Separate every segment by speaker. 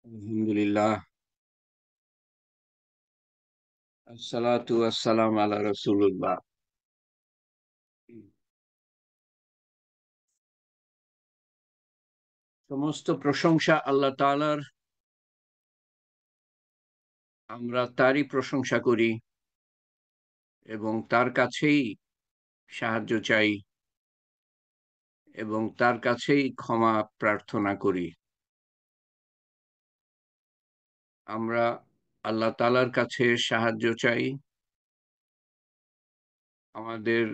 Speaker 1: আলহামদুলিল্লাহ। আসসালাতু আসসালাম আলা রাসূলুল্লাহ। সমস্ত প্রশংসা আল্লাহ তাআলার। আমরা তারই প্রশংসা করি এবং তার কাছেই সাহায্য চাই এবং তার কাছেই ক্ষমা প্রার্থনা করি। আমরা আল্লাহ তাআলার কাছে সাহায্য চাই আমাদের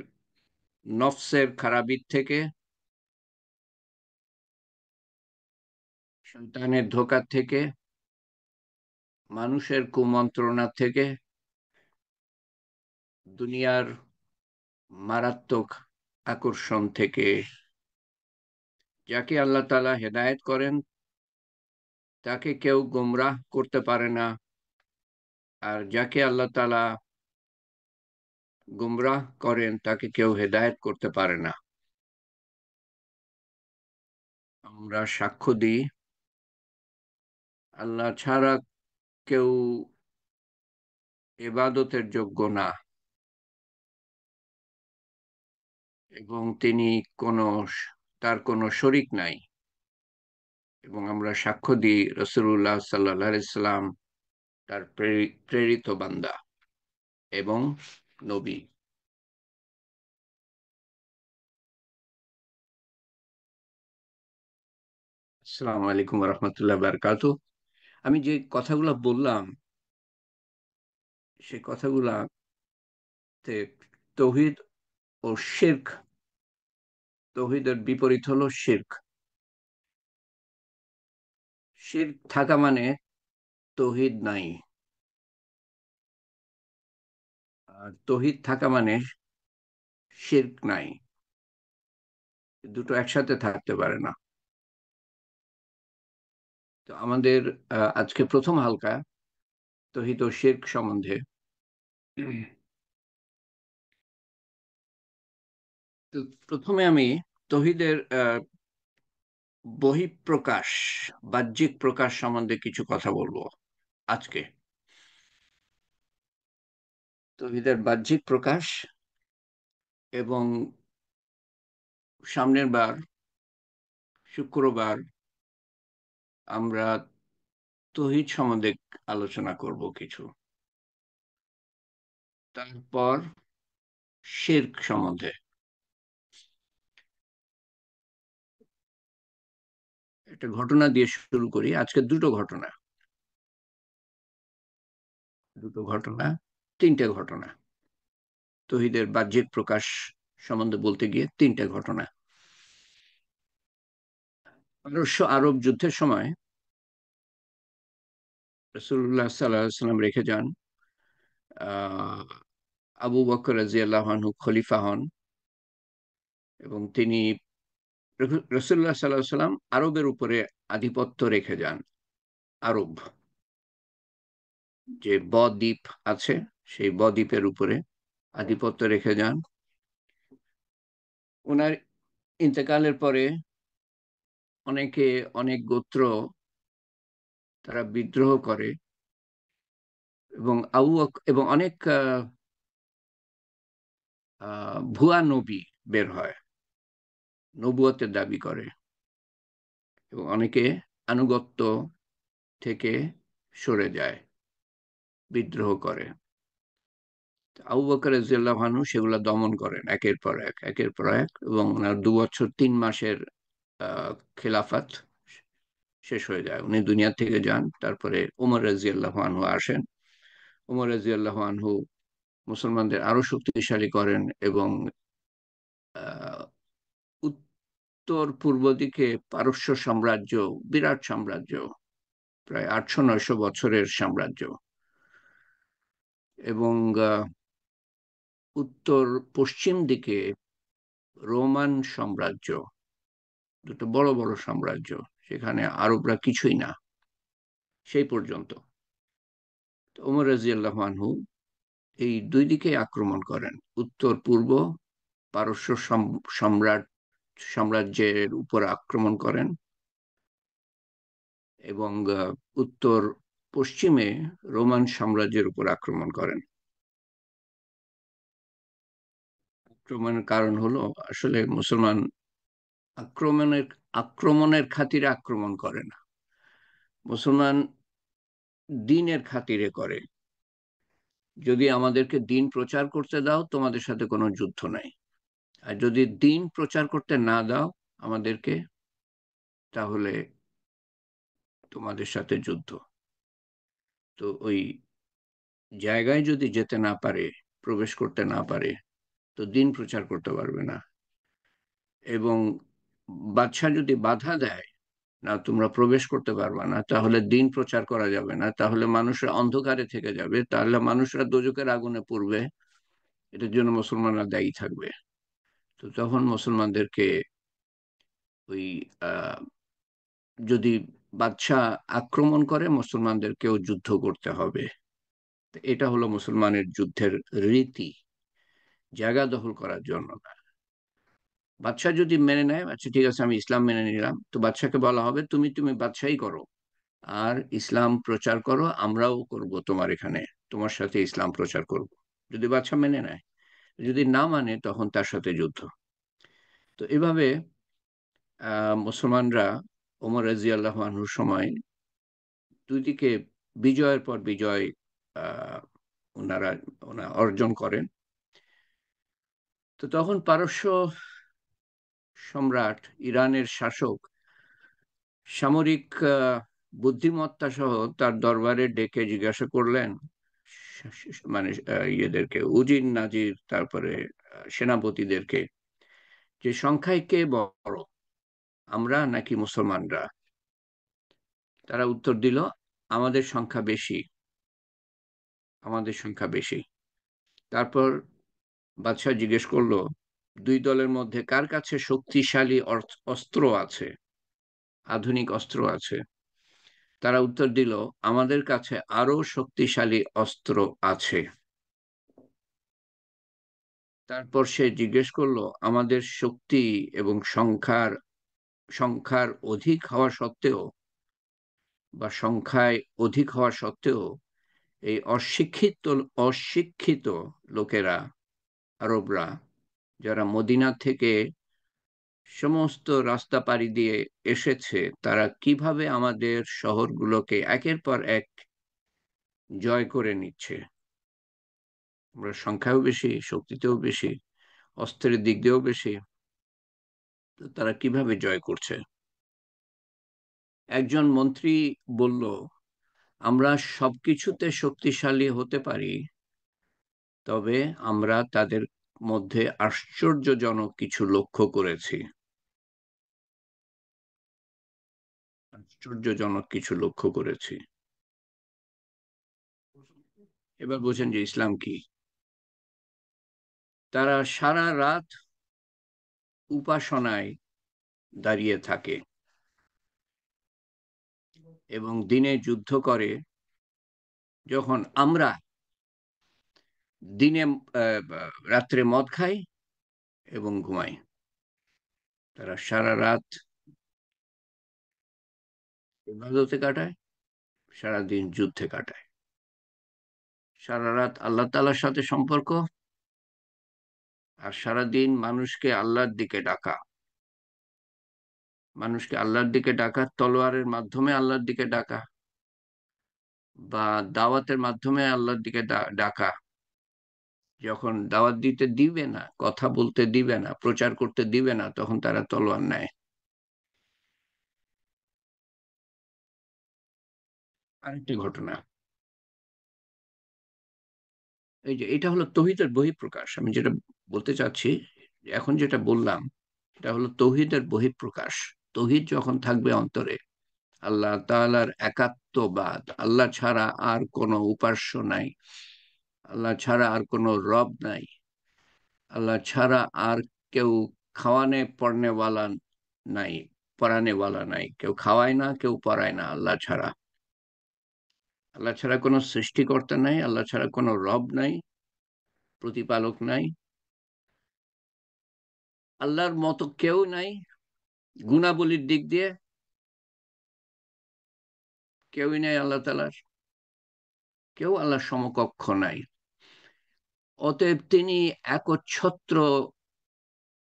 Speaker 1: নফসের খারাপির থেকে, শয়তানের ধোঁকা থেকে, মানুষের কুমন্ত্রণা থেকে, দুনিয়ার মারাত্মক আকর্ষণ থেকে। যাকে আল্লাহ তাআলা হেদায়েত করেন তাকে কেউ গোমরাহ করতে পারে না, আর যাকে আল্লাহ তাআলা গোমরাহ করেন তাকে কেউ হেদায়েত করতে পারে না। আমরা সাক্ষ্য দিই আল্লাহ ছাড়া কেউ ইবাদতের যোগ্য না এবং তিনি কোনো তার কোনো শরিক নাই। এবং আমরা সাক্ষ্য দিই রাসূলুল্লাহ সাল্লাল্লাহু আলাইহি সাল্লাম তার প্রেরিত বান্দা এবং নবী। আসসালামু আলাইকুম ওয়া রাহমাতুল্লাহি ওয়া বারাকাতুহু। আমি যে কথাগুলো বললাম সেই কথাগুলাতে তৌহিদ ও শিরক, তৌহিদের বিপরীত হলো শিরক। শিরক থাকা মানে তৌহিদ নাই, আর তৌহিদ থাকা মানে শিরক নাই। দুটো একসাথে থাকতে পারে না। তো আমাদের আজকে প্রথম হালকা তৌহিদ ও শিরক সম্বন্ধে। তো প্রথমে আমি তৌহিদের বহিঃপ্রকাশ, বাহ্যিক প্রকাশ সম্বন্ধে কিছু কথা বলবো আজকে। তৌহিদের বাহ্যিক প্রকাশ, এবং সামনের বার শুক্রবার আমরা তৌহিদ সম্বন্ধে আলোচনা করব কিছু। তারপর শিরক সম্বন্ধে একটা ঘটনা দিয়ে শুরু করি। আজকে দুটো ঘটনা, তিনটে ঘটনা। তৌহিদের বাহ্যিক প্রকাশ সম্বন্ধে বলতে গিয়ে তিনটে ঘটনা। পারস্য আরব যুদ্ধের সময় রাসূলুল্লাহ সাল্লাল্লাহু আলাইহি সাল্লাম রেখে যান, আহ, আবু বকর রাদিয়াল্লাহু আনহু খলিফা হন এবং তিনি রাসূলুল্লাহ সাল্লাল্লাহু আলাইহি সাল্লাম আরবের উপরে আধিপত্য রেখে যান। আরব যে বদ্বীপ আছে সেই বদ্বীপের উপরে আধিপত্য রেখে যান। ওনার ইন্তেকালের পরে অনেকে, অনেক গোত্র তারা বিদ্রোহ করে এবং এবং অনেক ভুয়া নবী বের হয়, নবুয়তের দাবি করে এবং অনেকে আনুগত্য থেকে সরে যায়, বিদ্রোহ করে। আবু বকর রাদিয়াল্লাহু আনহু সেগুলো দমন করেন একের পর এক এবং ওনার 2 বছর 3 মাসের খেলাফত শেষ হয়ে যায়, উনি দুনিয়া থেকে যান। তারপরে ওমর রাদিয়াল্লাহু আনহু আসেন। ওমর রাদিয়াল্লাহু আনহু মুসলমানদের আরো শক্তিশালী করেন এবং আহ, উত্তর পূর্ব দিকে পারস্য সাম্রাজ্য, বিরাট সাম্রাজ্য, প্রায় 800-900 বছরের সাম্রাজ্য, এবং উত্তর পশ্চিম দিকে রোমান সাম্রাজ্য, দুটো বড় বড় সাম্রাজ্য। সেখানে আরবরা কিছুই না সেই পর্যন্ত। তো ওমর রাদিয়াল্লাহু আনহু এই দুই দিকে আক্রমণ করেন, উত্তর পূর্ব পারস্য সম্রাট সাম্রাজ্যের উপর আক্রমণ করেন এবং উত্তর পশ্চিমে রোমান সাম্রাজ্যের উপর আক্রমণ করেন। আক্রমণের কারণ হলো, আসলে মুসলমান আক্রমণের আক্রমণের খাতিরে আক্রমণ করে না, মুসলমান দ্বীনের খাতিরে করে। যদি আমাদেরকে দ্বীন প্রচার করতে দাও, তোমাদের সাথে কোনো যুদ্ধ নাই। আর যদি দ্বীন প্রচার করতে না দাও আমাদেরকে, তাহলে তোমাদের সাথে যুদ্ধ। তো ওই জায়গায় যদি যেতে না পারে, প্রবেশ করতে না পারে, তো দ্বীন প্রচার করতে পারবে না। এবং বাদশা যদি বাধা দেয়, না তোমরা প্রবেশ করতে পারবে না, তাহলে দ্বীন প্রচার করা যাবে না, তাহলে মানুষরা অন্ধকারে থেকে যাবে, তাহলে মানুষরা দোজখের আগুনে পড়বে, এটার জন্য মুসলমানরা দায়ী থাকবে। তো তখন মুসলমানদেরকে ওই যদি বাদশা আক্রমণ করে, মুসলমানদেরকেও যুদ্ধ করতে হবে। তো এটা হলো মুসলমানের যুদ্ধের রীতি, জায়গা দখল করার জন্য না। বাদশা যদি মেনে নেয়, আচ্ছা ঠিক আছে আমি ইসলাম মেনে নিলাম, তো বাদশাকে বলা হবে তুমি তুমি বাদশাই করো, আর ইসলাম প্রচার করো, আমরাও করব তোমার এখানে, তোমার সাথে ইসলাম প্রচার করব। যদি বাদশা মেনে নেয়, যদি না মানে তখন তার সাথে যুদ্ধ। তো এভাবে মুসলমানরা ওমর রাদিয়াল্লাহু আনহুর সময় দুই দিকে বিজয়ের পর বিজয় আহ ওনারা অর্জন করেন। তো তখন পারস্য সম্রাট, ইরানের শাসক, সামরিক বুদ্ধিমত্তা সহ তার দরবারে ডেকে জিজ্ঞাসা করলেন, মানে ইয়েদেরকে, উজির নাজির, তারপরে সেনাপতিদেরকে, যে সংখ্যায় কে বড়, আমরা নাকি মুসলমানরা? তারা উত্তর দিল, আমাদের সংখ্যা বেশি, আমাদের সংখ্যা বেশি। তারপর বাদশাহ জিজ্ঞেস করলো, দুই দলের মধ্যে কার কাছে শক্তিশালী অস্ত্র আছে, আধুনিক অস্ত্র আছে? তারা উত্তর দিল, আমাদের কাছে আরো শক্তিশালী অস্ত্র আছে। তারপর সে জিজ্ঞেস করলো, আমাদের শক্তি এবং সংখ্যার অধিক হওয়া সত্ত্বেও, বা সংখ্যায় অধিক হওয়া সত্ত্বেও, এই অশিক্ষিত অশিক্ষিত লোকেরা, আরবরা, যারা মদিনা থেকে সমস্ত রাস্তা পাড়ি দিয়ে এসেছে, তারা কিভাবে আমাদের শহরগুলোকে একের পর এক জয় করে নিচ্ছে? আমরা সংখ্যাও বেশি, শক্তিতেও বেশি, অস্ত্রের দিক দিয়েও বেশি, তো তারা কিভাবে জয় করছে? একজন মন্ত্রী বলল, আমরা সবকিছুতে শক্তিশালী হতে পারি, তবে আমরা তাদের মধ্যে আশ্চর্যজনক কিছু লক্ষ্য করেছি। আশ্চর্যজনক কিছু লক্ষ্য করেছি। এবার বোঝেন যে ইসলাম কি। তারা সারা রাত উপাসনায় দাঁড়িয়ে থাকে এবং দিনে যুদ্ধ করে, যখন আমরা দিনে রাত্রে মদ খাই এবং ঘুমাই। তারা সারা রাত ইবাদতে কাটায়, সারাদিন যুদ্ধে কাটায়। সারা রাত আল্লাহ তাআলার সাথে সম্পর্ক, আর সারাদিন মানুষকে আল্লাহর দিকে ডাকা। মানুষকে আল্লাহর দিকে ডাকা, তলোয়ারের মাধ্যমে আল্লাহর দিকে ডাকা, বা দাওয়াতের মাধ্যমে আল্লাহর দিকে ডাকা। যখন দাওয়াত দিতে দিবে না, কথা বলতে দিবে না, প্রচার করতে দিবে না, তখন তারা তলোয়ার নেয়। আরেকটি ঘটনা, এই যে এটা হলো তৌহিদের বহিঃপ্রকাশ। আমি যেটা বলতে চাচ্ছি, এখন যেটা বললাম, এটা হলো তৌহিদের বহিঃপ্রকাশ। তৌহিদ যখন থাকবে অন্তরে, আল্লাহ তাআলার একাত্মবাদ, আল্লাহ ছাড়া আর কোনো উপাস্য নাই, আল্লাহ ছাড়া আর কোনো রব নাই, আল্লাহ ছাড়া আর কেউ খাওয়ানে পড়নেওয়ালা নাই, পড়ানেওয়ালা নাই, কেউ খাওয়ায় না, কেউ পড়ায় না আল্লাহ ছাড়া। আল্লাহ ছাড়া কোনো সৃষ্টিকর্তা নাই, আল্লাহ ছাড়া কোনো রব নাই, প্রতিপালক নাই, আল্লাহর মতো কেউ নাই গুণাবলীর দিক দিয়ে। কেউই নাই আল্লাহ তালার, কেউ আল্লাহর সমকক্ষ নাই। অতএব তিনি একচ্ছত্র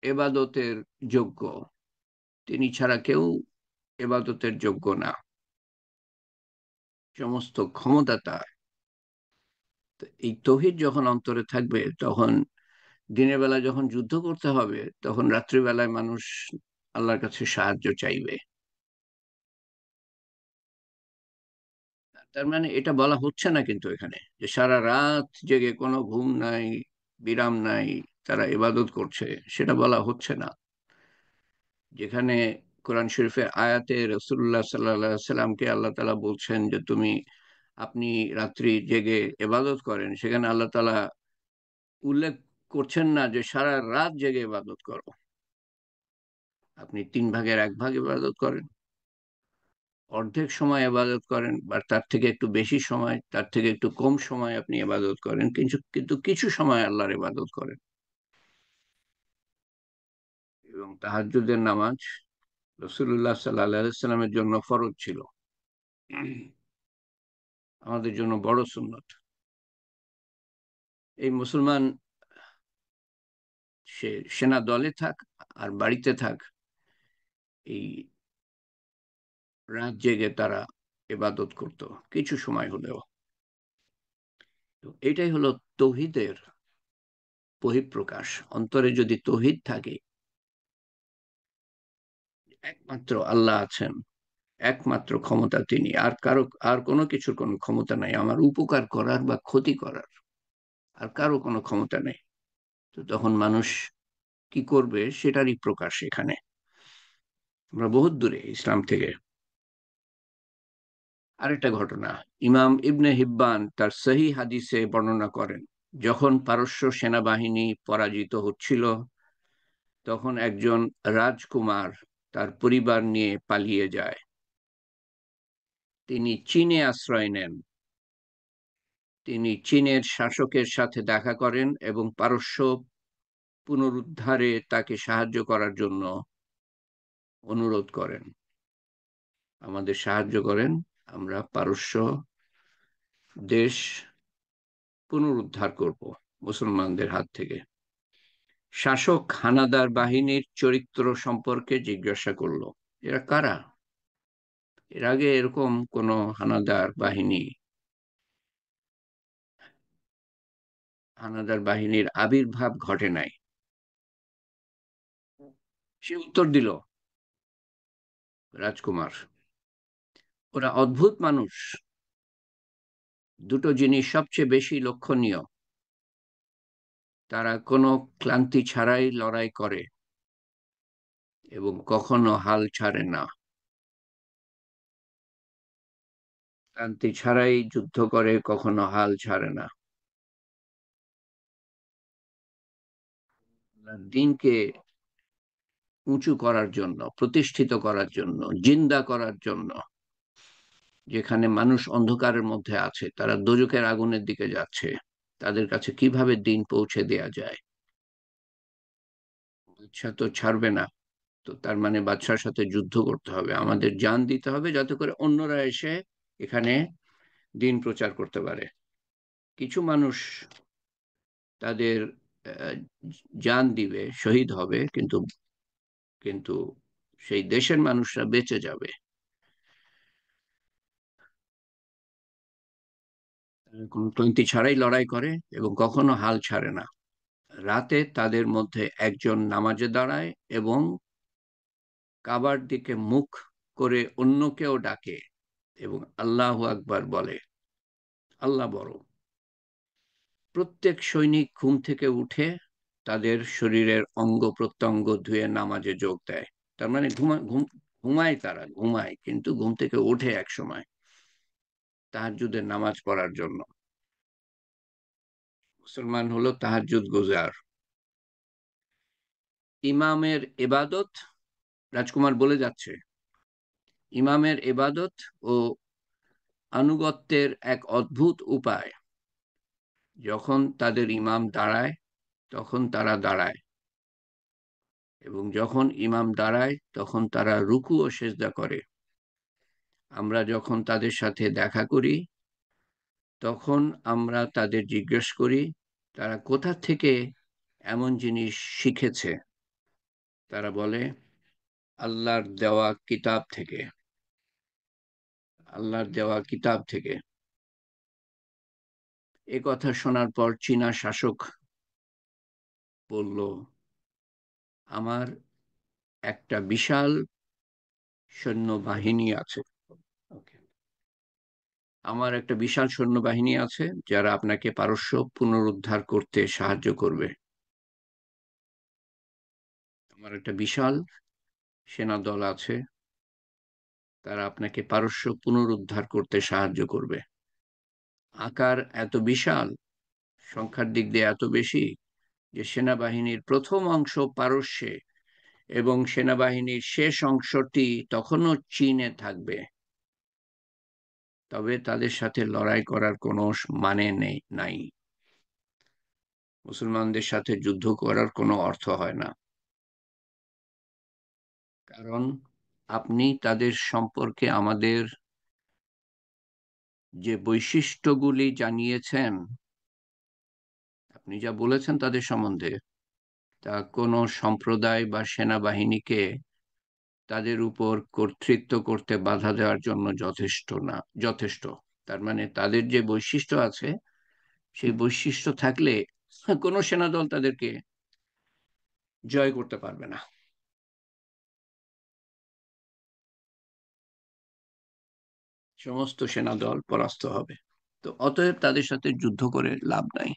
Speaker 1: এবাদতের যোগ্য, তিনি ছাড়া কেউ এবাদতের যোগ্য না, সমস্ত ক্ষমতা তার। তো এই তৌহিদ যখন অন্তরে থাকবে, তখন দিনের বেলা যখন যুদ্ধ করতে হবে, তখন রাত্রিবেলায় মানুষ আল্লাহর কাছে সাহায্য চাইবে। তার মানে এটা বলা হচ্ছে না কিন্তু এখানে যে সারা রাত জেগে কোনো ঘুম নাই, বিরাম নাই, তারা ইবাদত করছে, সেটা বলা হচ্ছে না। যেখানে কোরআন শরীফের আয়াতে রাসূলুল্লাহ সাল্লাল্লাহু আলাইহি সাল্লামকে আল্লাহ তাআলা বলছেন যে আপনি রাত্রি জেগে ইবাদত করেন, সেখানে আল্লাহ তাআলা উল্লেখ করছেন না যে সারা রাত জেগে ইবাদত করো। আপনি 3 ভাগের 1 ভাগ ইবাদত করেন, অর্ধেক সময় ইবাদত করেন, বা তার থেকে একটু বেশি সময়, তার থেকে একটু কম সময় আপনি ইবাদত করেন, কিন্তু কিন্তু কিছু সময় আল্লাহর ইবাদত করেন। এবং তাহাজ্জুদের নামাজ রাসূলুল্লাহ সাল্লাল্লাহু আলাইহি সাল্লামের জন্য ফরজ ছিল, আমাদের জন্য বড় সুন্নত। এই মুসলমান, সে সেনা দলে থাক আর বাড়িতে থাক, এই রাত জেগে তারা ইবাদত করত কিছু সময় হলেও। তো এটাই হলো তৌহিদের বহিঃপ্রকাশ। অন্তরে যদি তৌহিদ থাকে, একমাত্র আল্লাহ আছেন, একমাত্র ক্ষমতা তিনি, আর কোনো কিছুর কোনো ক্ষমতা নাই আমার উপকার করার বা ক্ষতি করার, আর কারো কোনো ক্ষমতা নেই। তো তখন মানুষ কি করবে সেটারই প্রকাশ এখানে। আমরা বহুত দূরে ইসলাম থেকে। আরেকটা ঘটনা, ইমাম ইবনে হিব্বান তার সহি হাদিসে বর্ণনা করেন, যখন পারস্য সেনাবাহিনী পরাজিত হচ্ছিল, তখন একজন রাজকুমার তার পরিবার নিয়ে পালিয়ে যায়। তিনি চীনে আশ্রয় নেন। তিনি চীনের শাসকের সাথে দেখা করেন এবং পারস্য পুনরুদ্ধারে তাকে সাহায্য করার জন্য অনুরোধ করেন। আমাদের সাহায্য করেন, আমরা পারস্য দেশ পুনরুদ্ধার করব মুসলমানদের হাত থেকে। শাসক হানাদার বাহিনীর চরিত্র সম্পর্কে জিজ্ঞাসা করলো, এরা কারা? এর আগে এরকম কোন হানাদার বাহিনীর আবির্ভাব ঘটে নাই। সে উত্তর দিল, রাজকুমার, ওরা অদ্ভুত মানুষ। দুটো জিনিস সবচেয়ে বেশি লক্ষণীয়, তারা কোনো ক্লান্তি ছাড়াই লড়াই করে এবং কখনো হাল ছাড়ে না। ক্লান্তি ছাড়াই যুদ্ধ করে, কখনো হাল ছাড়ে না। দিনকে উঁচু করার জন্য, প্রতিষ্ঠিত করার জন্য, জিন্দা করার জন্য। যেখানে মানুষ অন্ধকারের মধ্যে আছে, তারা দোজখের আগুনের দিকে যাচ্ছে, তাদের কাছে কিভাবে দিন পৌঁছে দেয়া যায়। বাদশা তো ছাড়বে না, তো তার মানে বাদশার সাথে যুদ্ধ করতে হবে, আমাদের জান দিতে হবে, যাতে করে অন্যরা এসে এখানে দিন প্রচার করতে পারে। কিছু মানুষ তাদের আহ, জান দিবে, শহীদ হবে, কিন্তু কিন্তু সেই দেশের মানুষরা বেঁচে যাবে। কোনো ক্লান্তি ছাড়াই লড়াই করে এবং কখনো হাল ছাড়ে না। রাতে তাদের মধ্যে একজন নামাজে দাঁড়ায় এবং কাবার দিকে মুখ করে অন্যকেও ডাকে এবং আল্লাহু আকবার বলে, আল্লাহ বড়। প্রত্যেক সৈনিক ঘুম থেকে উঠে তাদের শরীরের অঙ্গ প্রত্যঙ্গ ধুয়ে নামাজে যোগ দেয়। তার মানে ঘুমায়, তারা ঘুমায় কিন্তু ঘুম থেকে ওঠে এক সময় তাহাজ্জুদের নামাজ পড়ার জন্য। মুসলমান হলো তাহাজ্জুদ গুজার। ইমামের এবাদত, রাজকুমার বলে যাচ্ছে, ইমামের এবাদত ও আনুগত্যের এক অদ্ভুত উপায়। যখন তাদের ইমাম দাঁড়ায়, তখন তারা দাঁড়ায়, এবং যখন ইমাম দাঁড়ায় তখন তারা রুকু ও সেজদা করে। আমরা যখন তাদের সাথে দেখা করি, তখন আমরা তাদের জিজ্ঞেস করি তারা কোথা থেকে এমন জিনিস শিখেছে। তারা বলে আল্লাহর দেওয়া কিতাব থেকে। আল্লাহর দেওয়া কিতাব থেকে। এ কথা শোনার পর চীনা শাসক বলল, আমার একটা বিশাল সৈন্যবাহিনী আছে। Okay. আমার একটা বিশাল সৈন্যবাহিনী আছে যারা আপনাকে পারস্য পুনরুদ্ধার করতে সাহায্য করবে। আমার একটা বিশাল সেনা দল আছে, তারা আপনাকে পারস্য পুনরুদ্ধার করতে সাহায্য করবে। আকার এত বিশাল, সংখ্যার দিক দিয়ে এত বেশি যে সেনাবাহিনীর প্রথম অংশ পারস্যে এবং সেনাবাহিনীর শেষ অংশটি তখনও চীনে থাকবে। তবে তাদের সাথে লড়াই করার কোনো মানে নাই। মুসলমানদের সাথে যুদ্ধ করার কোনো অর্থ হয় না, কারণ আপনি তাদের সম্পর্কে আমাদের যে বৈশিষ্ট্যগুলি জানিয়েছেন, আপনি যা বলেছেন তাদের সম্বন্ধে, তা কোনো সম্প্রদায় বা সেনাবাহিনীকে তাদের উপর কর্তৃত্ব করতে বাধা দেওয়ার জন্য যথেষ্ট না। যথেষ্ট, তার মানে তাদের যে বৈশিষ্ট্য আছে, সেই বৈশিষ্ট্য থাকলে কোনো সেনাদল তাদেরকে জয় করতে পারবে না। সমস্ত সেনাদল পরাস্ত হবে। তো অতএব তাদের সাথে যুদ্ধ করে লাভ নাই।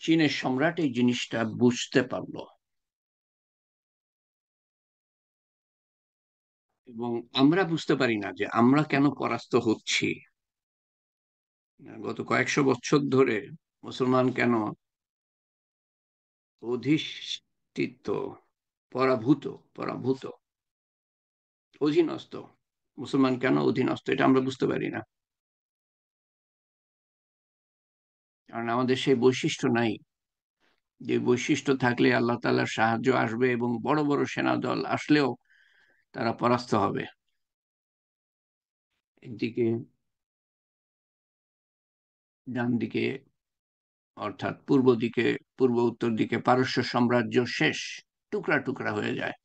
Speaker 1: চীনের সম্রাট এই জিনিসটা বুঝতে পারলো, এবং আমরা বুঝতে পারি না যে আমরা কেন পরাস্ত হচ্ছি। গত কয়েকশো বছর ধরে মুসলমান কেন অধিষ্ঠিত, পরাভূত, পরাভূত, অধীনস্থ, মুসলমান কেন অধীনস্থ, এটা আমরা বুঝতে পারি না। কারণ আমাদের সেই বৈশিষ্ট্য নাই, যে বৈশিষ্ট্য থাকলে আল্লাহ তাআলার সাহায্য আসবে এবং বড় বড় সেনা দল আসলেও তারা পরাস্ত হবে। একদিকে ডান দিকে, অর্থাৎ পূর্ব দিকে, পূর্ব উত্তর দিকে পারস্য সাম্রাজ্য শেষ, টুকরা টুকরা হয়ে যায়,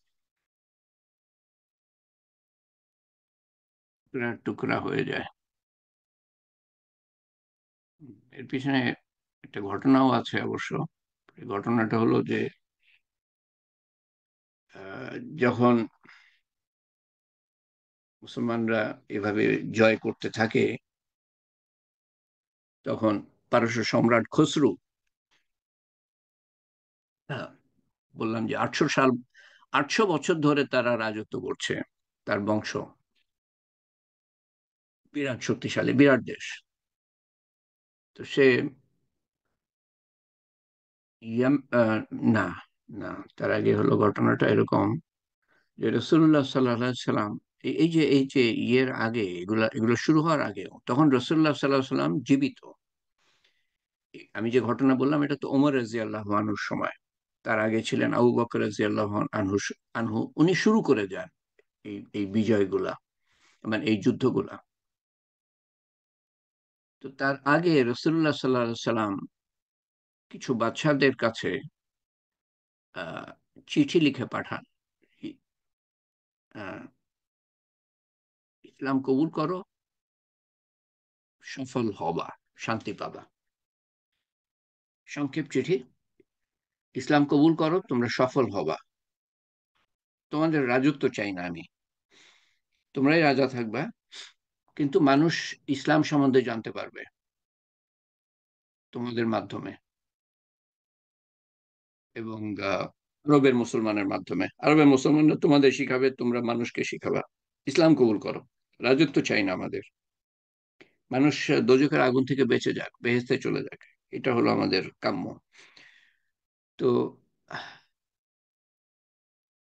Speaker 1: টুকরা টুকরা হয়ে যায়। এর পিছনে একটা ঘটনাও আছে অবশ্য। এই ঘটনাটা হলো যে যখন মুসলমানরা এভাবে জয় করতে থাকে, তখন পারস্য সম্রাট খসরু, হ্যাঁ, বললাম যে 800 বছর ধরে তারা রাজত্ব করছে, তার বংশ বিরাট শক্তিশালী, বিরাট দেশ। তো সে ইয়াম না, না, তার আগে হলো ঘটনাটা এরকম যে রসুল্লাহ সাল্লাম, এই যে ইয়ের আগে, এগুলা এগুলো শুরু হওয়ার আগে তখন রসুল্লাহ সাল্লাহ সাল্লাম জীবিত। আমি যে ঘটনা বললাম এটা তো ওমর রাদিয়াল্লাহু আনহুর সময়। তার আগে ছিলেন আবু বকর রাদিয়াল্লাহু আনহু। উনি শুরু করে যান এই এই বিজয়গুলা, মানে এই যুদ্ধগুলা। তো তার আগে রসুল্লাহ সাল্লাহ সাল্লাম কিছু বাদশাদের কাছে আহ চিঠি লিখে পাঠান। আহ, ইসলাম কবুল করো, সফল হবা, শান্তি পাবা। সংক্ষেপ চিঠি, ইসলাম কবুল করো, তোমরা সফল হবা। তোমাদের রাজত্ব চাই না আমি, তোমরাই রাজা থাকবা, কিন্তু মানুষ ইসলাম সম্বন্ধে জানতে পারবে তোমাদের মাধ্যমে, এবং আরবের মুসলমানের মাধ্যমে। আরবের মুসলমানরা তোমাদের শিখাবে, তোমরা মানুষকে শিখাবা। ইসলাম কবুল করো, রাজত্ব চাই না আমাদের, মানুষ দোজখের আগুন থেকে বেঁচে যাক, বেহেশতে চলে যাক, এটা হলো আমাদের কাম্য। তো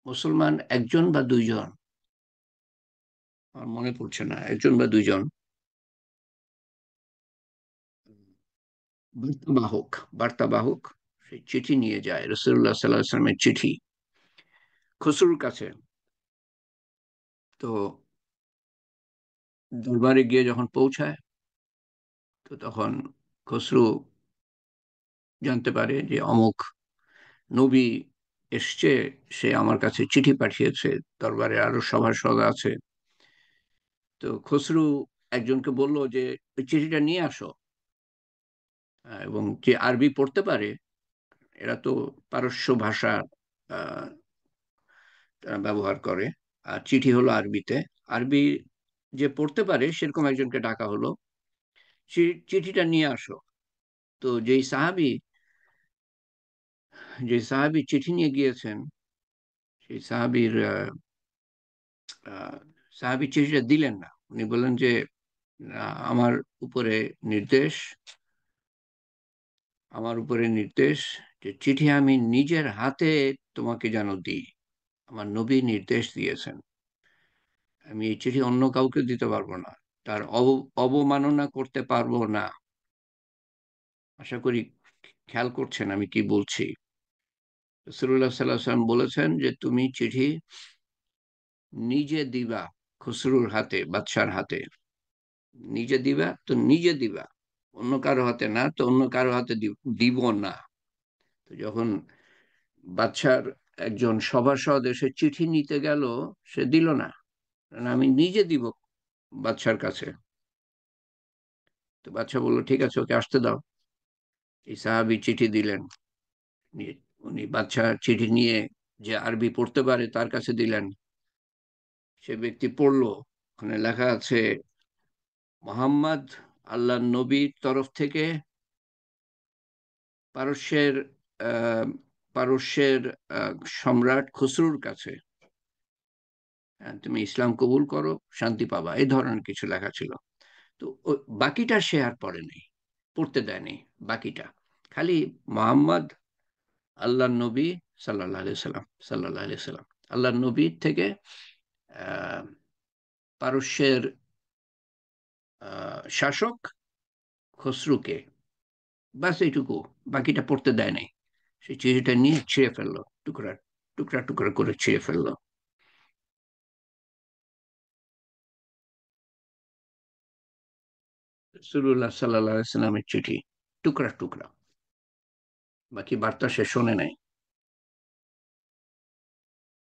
Speaker 1: মুসলমান একজন বা দুইজন, আমার মনে পড়ছে না, একজন বা দুইজন বার্তাবাহক, বার্তাবাহক সেই চিঠি নিয়ে যায়, রসুল্লাহ সাল্লাহ আসলামের চিঠি খসরুর কাছে। তো দরবারে গিয়ে যখন পৌঁছায়, তো তখন খসরু জানতে পারে যে অমুক নবী এসছে, সে আমার কাছে চিঠি পাঠিয়েছে, দরবারে আরো সভাসদ আছে। তো খসরু একজনকে বলল যে ওই চিঠিটা নিয়ে আসো। এবং যে আরবি পড়তে পারে, এরা তো পারস্য ভাষা আহ, তারা ব্যবহার করে, আর চিঠি হলো আরবিতে। আরবি যে পড়তে পারে সেরকম একজনকে ডাকা হলো, চিঠিটা নিয়ে আসো। তো যেই সাহাবি চিঠি নিয়ে গিয়েছেন, সেই আহ, সাহাবি চিঠিটা দিলেন না। উনি বললেন যে আমার উপরে নির্দেশ, আমার উপরে নির্দেশ যে চিঠি আমি নিজের হাতে তোমাকে যেন দিই। আমার নবী নির্দেশ দিয়েছেন, আমি এই চিঠি অন্য কাউকে দিতে পারবো না, তার অবমাননা করতে পারবো না। আশা করি খেয়াল করছেন আমি কি বলছি। রাসূলুল্লাহ সাল্লাল্লাহু আলাইহি ওয়াসাল্লাম বলেছেন যে তুমি চিঠি নিজে দিবা, খসরুর হাতে, বাদশার হাতে। নিজে দিবা তো নিজে দিবা, অন্য কারো হাতে না, তো অন্য কারো হাতে দিব না। তো যখন বাদশার একজন সভাসদ এসে চিঠি নিতে গেল, সে দিল না, কারণ আমি নিজে দিব বাদশার কাছে। তো বাদশা বললো ঠিক আছে, ওকে আসতে দাও। এই সাহাবী চিঠি দিলেন, উনি বাদশা চিঠি নিয়ে, যে আরবি পড়তে পারে তার কাছে দিলেন। সে ব্যক্তি পড়লো, ওখানে লেখা আছে মোহাম্মদ আল্লাহ নবীর তরফ থেকে পারস্যের আহ, পারস্যের সম্রাট খসরুর কাছে, তুমি ইসলাম কবুল করো, শান্তি পাবা, এই ধরনের কিছু লেখা ছিল। তো বাকিটা সে আর পড়ে নেই, পড়তে দেয়নি বাকিটা। খালি মোহাম্মদ আল্লাহ নবী সাল্লাল্লাহু আলাইহি সাল্লাম, সাল্লাল্লাহু আলাইহি সাল্লাম, আল্লাহ নবীর থেকে আহ, পারস্যের শাসক খসরুকে, বাস এইটুকু, বাকিটা পড়তে দেয় নাই। সে চিঠিটা নিয়ে ছিঁড়ে ফেললো, টুকরা টুকরা টুকরা করে ছিঁড়ে ফেললো। রাসূলুল্লাহ সাল্লাল্লাহু আলাইহি সাল্লামের চিঠি টুকরা টুকরা, বাকি বার্তা সে শোনে নাই।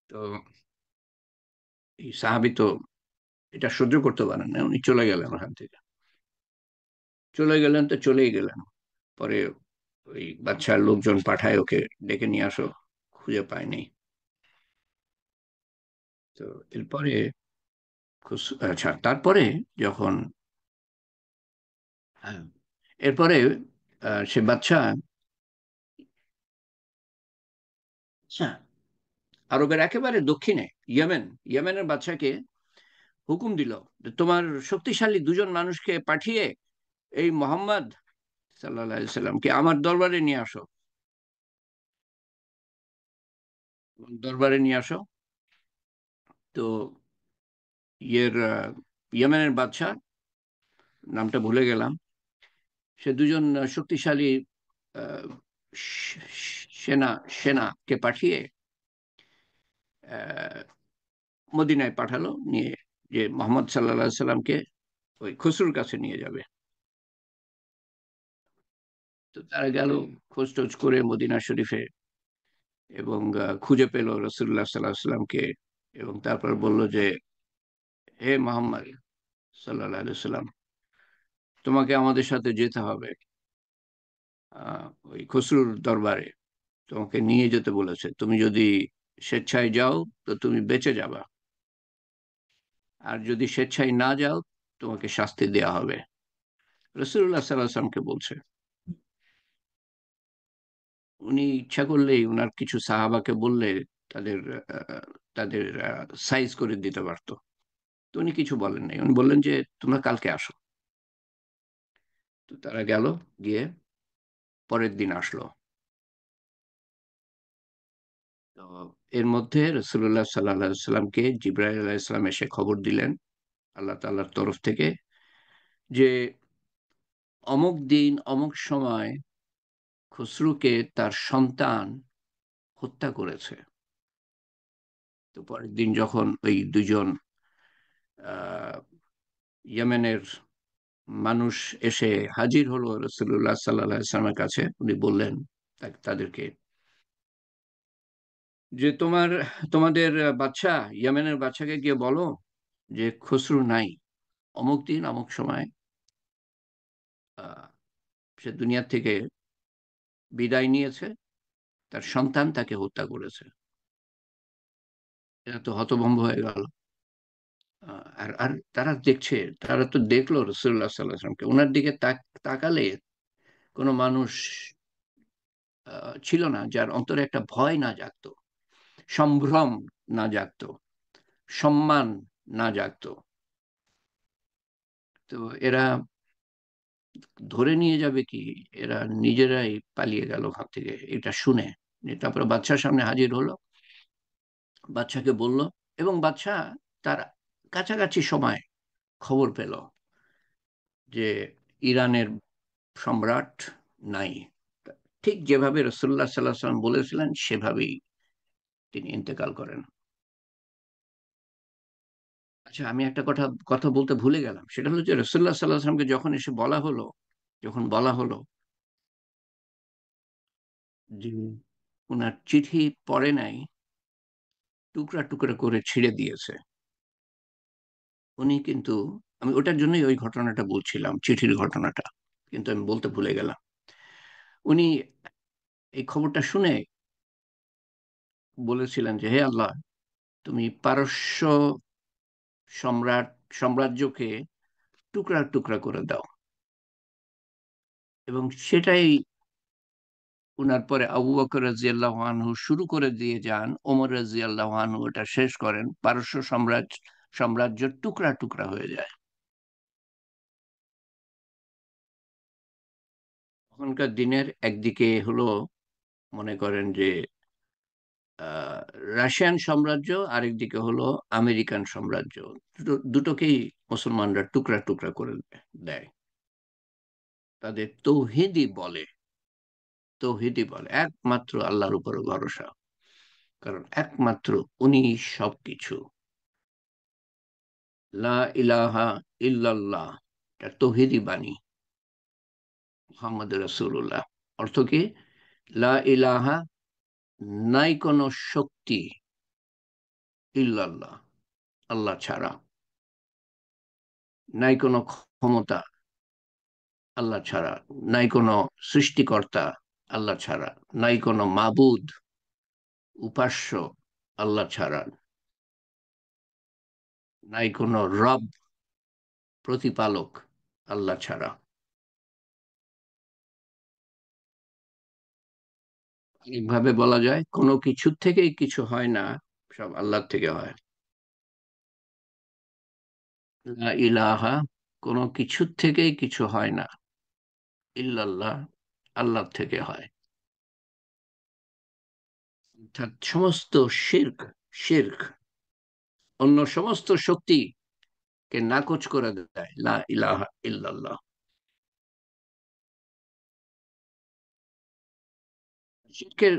Speaker 1: তো এই সাহাবী তো এটা সহ্য করতে পারেন না, উনি চলে গেলেন ওখান থেকে। চলে গেলেন তো চলেই গেলেন। পরে ওই বাচ্চার লোকজন পাঠায় ওকে ডেকে নিয়ে আসো, খুঁজে পায়নি। তো এরপরে আচ্ছা, তারপরে যখন হ্যাঁ, এরপরে সে বাচ্চা, আচ্ছা, আরবের একেবারে দক্ষিণে ইয়েমেন, ইয়েমেনের বাদশাকে হুকুম দিল যে তোমার শক্তিশালী দুজন মানুষকে পাঠিয়ে এই মোহাম্মদ সাল্লাল্লাহু আলাইহি সাল্লামকে আমার দরবারে নিয়ে আসো, দরবারে নিয়ে আসো। তো ইয়েমেনের বাদশা, নামটা ভুলে গেলাম, সে দুজন শক্তিশালী আহ, সেনা সেনাকে পাঠিয়ে আহ, মদিনায় পাঠালো, নিয়ে যে মোহাম্মদ সাল্লাল্লাহু সাল্লামকে ওই খসরুর কাছে নিয়ে যাবে। তো তারা গেল খোঁজ টোজ করে মদিনা শরীফে, এবং খুঁজে পেল রসুল্লাহ সাল্লাহ সাল্লামকে। এবং তারপর বলল যে হে মোহাম্মদ সাল্লাহ সাল্লাম, তোমাকে আমাদের সাথে যেতে হবে ওই খসরুর দরবারে, তোমাকে নিয়ে যেতে বলেছে। তুমি যদি স্বেচ্ছায় যাও তো তুমি বেঁচে যাবা, আর যদি স্বেচ্ছায় না যাও তোমাকে শাস্তি দেওয়া হবে। রসুল্লাহ সাল্লাহ সাল্লামকে বলছে। উনি ইচ্ছা করলেই উনার কিছু সাহাবাকে বললে তাদের আহ, তাদের সাইজ করে দিতে পারতো। তো উনি কিছু বলেন নাই, উনি বললেন যে তোমরা কালকে আসো। তো তারা গেল, গিয়ে পরের দিন আসলো। তো এর মধ্যে রসুল্লাহ সাল্লাহ সাল্লামকে জিব্রাইল আলাহ ইসলাম এসে খবর দিলেন আল্লাহ তাআলার তরফ থেকে যে অমুক দিন অমুক সময় খসরুকে তার সন্তান হত্যা করেছে। তো পরের দিন যখন ওই দুজন ইয়েমেনের মানুষ এসে হাজির হলো রাসূলুল্লাহ সাল্লাল্লাহু আলাইহি ওয়াসাল্লামের কাছে। উনি বললেন তাদেরকে যে তোমাদের বাদশা, ইয়েমেনের বাদশাকে গিয়ে বলো যে খসরু নাই, অমুক দিন অমুক সময় আহ, সে দুনিয়া থেকে বিদায় নিয়েছে, তার সন্তান তাকে হত্যা করেছে। এরা তো হতভম্ব হয়ে গেল। আর আর তারা দেখছে, তারা তো দেখলো রাসূলুল্লাহ সাল্লাল্লাহু আলাইহি ওয়াসাল্লামকে, ওনার দিকে তাকালে কোনো মানুষ ছিল না যার অন্তরে একটা ভয় না জাগতো, সম্ভ্রম না জাগতো, সম্মান না জাগতো। তো এরা ধরে নিয়ে যাবে কি, এরা নিজেরাই পালিয়ে গেল ওখান থেকে এটা শুনে। তারপরে বাদশার সামনে হাজির হলো, বাদশাকে বলল, এবং বাদশা তার কাছাকাছি সময় খবর পেল যে ইরানের সম্রাট নাই। ঠিক যেভাবে রাসূলুল্লাহ সাল্লাল্লাহু আলাইহি ওয়াসাল্লাম বলেছিলেন সেভাবেই তিনি ইন্তেকাল করেন। আচ্ছা, আমি একটা কথা কথা বলতে ভুলে গেলাম, সেটা হলো যে রাসূলুল্লাহ সাল্লাল্লাহু আলাইহি ওয়াসাল্লামকে যখন এসে বলা হলো, যখন বলা হলো যে ওনার চিঠি পড়ে নাই, টুকরা টুকরা করে ছিঁড়ে দিয়েছে, উনি কিন্তু, আমি ওটার জন্যই ওই ঘটনাটা বলছিলাম, চিঠির ঘটনাটা, কিন্তু আমি বলতে ভুলে গেলাম। উনি এই খবরটা শুনে বলেছিলেন যে হে আল্লাহ, তুমি পারস্য সম্রাট সাম্রাজ্যকে টুকরা টুকরা করে দাও। এবং সেটাই উনার পরে আবু বকর রাদিয়াল্লাহু আনহু শুরু করে দিয়ে যান, ওমর রাদিয়াল্লাহু আনহু এটা শেষ করেন, পারস্য সাম্রাজ্য টুকরা টুকরা হয়ে যায়। তখনকার দিনের একদিকে হলো, মনে করেন যে আহ, রাশিয়ান সাম্রাজ্য, আরেকদিকে হলো আমেরিকান সাম্রাজ্য। দুটোকেই মুসলমানরা টুকরা টুকরা করে দেয়। তাদের তৌহিদি বলে একমাত্র আল্লাহর উপর ভরসা, কারণ একমাত্র উনি সবকিছু। লা ইলাহা ইল্লাল্লাহ, এটা তৌহিদি বাণী, মুহাম্মদ রাসূলুল্লাহ। অর্থ কি? লা ইলাহা, নাই কোনো শক্তি, ইল্লাল্লাহ, আল্লাহ ছাড়া, নাই কোনো ক্ষমতা আল্লাহ ছাড়া, নাই কোনো সৃষ্টিকর্তা আল্লাহ ছাড়া, নাই কোনো মাবুদ, উপাস্য আল্লাহ ছাড়া, নাই কোনো রব, প্রতিপালক আল্লাহ ছাড়া। এইভাবে বলা যায় কোনো কিছু থেকেই কিছু হয় না, সব আল্লাহ থেকে হয়। লা ইলাহা, কোনো কিছু থেকেই কিছু হয় না, ইল্লাল্লাহ, আল্লাহ থেকে হয়। অর্থাৎ সমস্ত শিরক, শিরক অন্য সমস্ত শক্তিকে নাকচ করে দেয় লা ইলাহা ইল্লাল্লাহ। শিরকের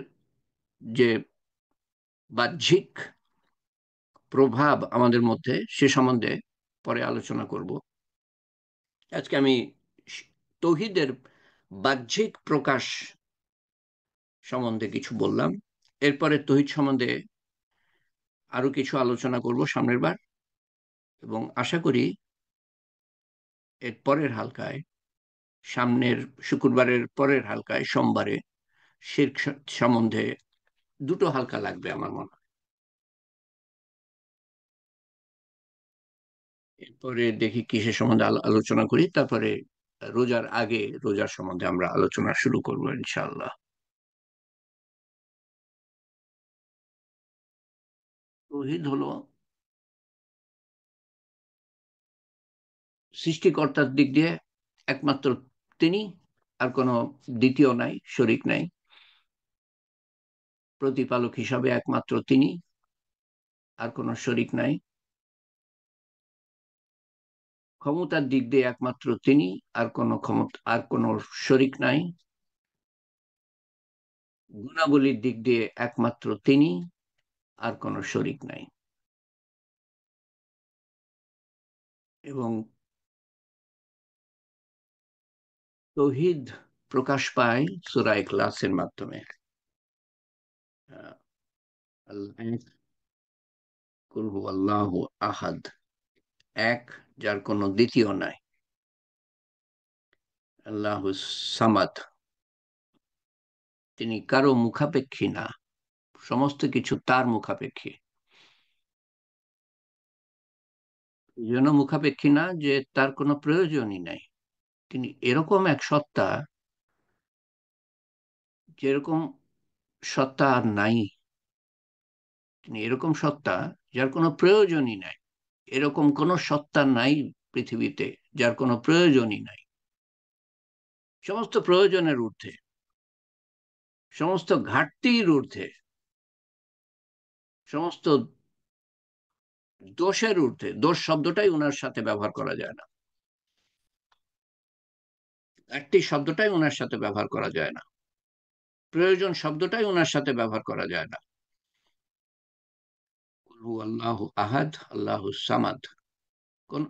Speaker 1: যে বাহ্যিক প্রভাব আমাদের মধ্যে, সে সম্বন্ধে পরে আলোচনা করব। আজকে আমি তৌহিদের বাহ্যিক প্রকাশ সম্বন্ধে কিছু বললাম। এরপরে তৌহিদ সম্বন্ধে আরো কিছু আলোচনা করব সামনের বার, এবং আশা করি এর পরের হালকায়, সামনের শুক্রবারের পরের হালকায়, সোমবারে শিরক সম্বন্ধে দুটো হালকা লাগবে আমার মনে হয়। এরপরে দেখি কিসের সম্বন্ধে আলোচনা করি, তারপরে রোজার আগে রোজার সম্বন্ধে আমরা আলোচনা শুরু করবো ইনশাআল্লাহ। তৌহিদ হলো সৃষ্টিকর্তার দিক দিয়ে একমাত্র তিনি, আর কোনো দ্বিতীয় নাই, শরিক নাই। প্রতিপালক হিসাবে একমাত্র তিনি, আর কোনো শরিক নাই। ক্ষমতার দিক দিয়ে একমাত্র তিনি, আর কোনো ক্ষমতা, আর কোনো শরিক নাই। গুণাবলীর দিক দিয়ে একমাত্র তিনি, আর কোনো শরিক নাই। এবং তৌহিদ প্রকাশ পায় সূরা ইখলাসের মাধ্যমে। আহ, এক, কুল হুয়াল্লাহু আহাদ, এক, যার কোনো দ্বিতীয় নাই। আল্লাহু সামাদ, তিনি কারো মুখাপেক্ষী না, সমস্ত কিছু তার মুখাপেক্ষী। এই জন্য মুখাপেক্ষী না যে তার কোনো প্রয়োজনই নাই। তিনি এরকম এক সত্তা, যেরকম সত্তা আর নাই। তিনি এরকম সত্তা যার কোনো প্রয়োজনই নাই। এরকম কোনো সত্তা নাই পৃথিবীতে যার কোনো প্রয়োজনই নাই। সমস্ত প্রয়োজনের ঊর্ধ্বে, সমস্ত ঘাটতির ঊর্ধ্বে, সমস্ত দোষের ঊর্ধ্বে। দোষ শব্দটাই ওনার সাথে ব্যবহার করা যায় না, ঘাটতি শব্দটাই ওনার সাথে ব্যবহার করা যায় না, প্রয়োজন শব্দটাই ওনার সাথে ব্যবহার করা যায় না। আল্লাহ আহাদ, আল্লাহ সামাদ, কোন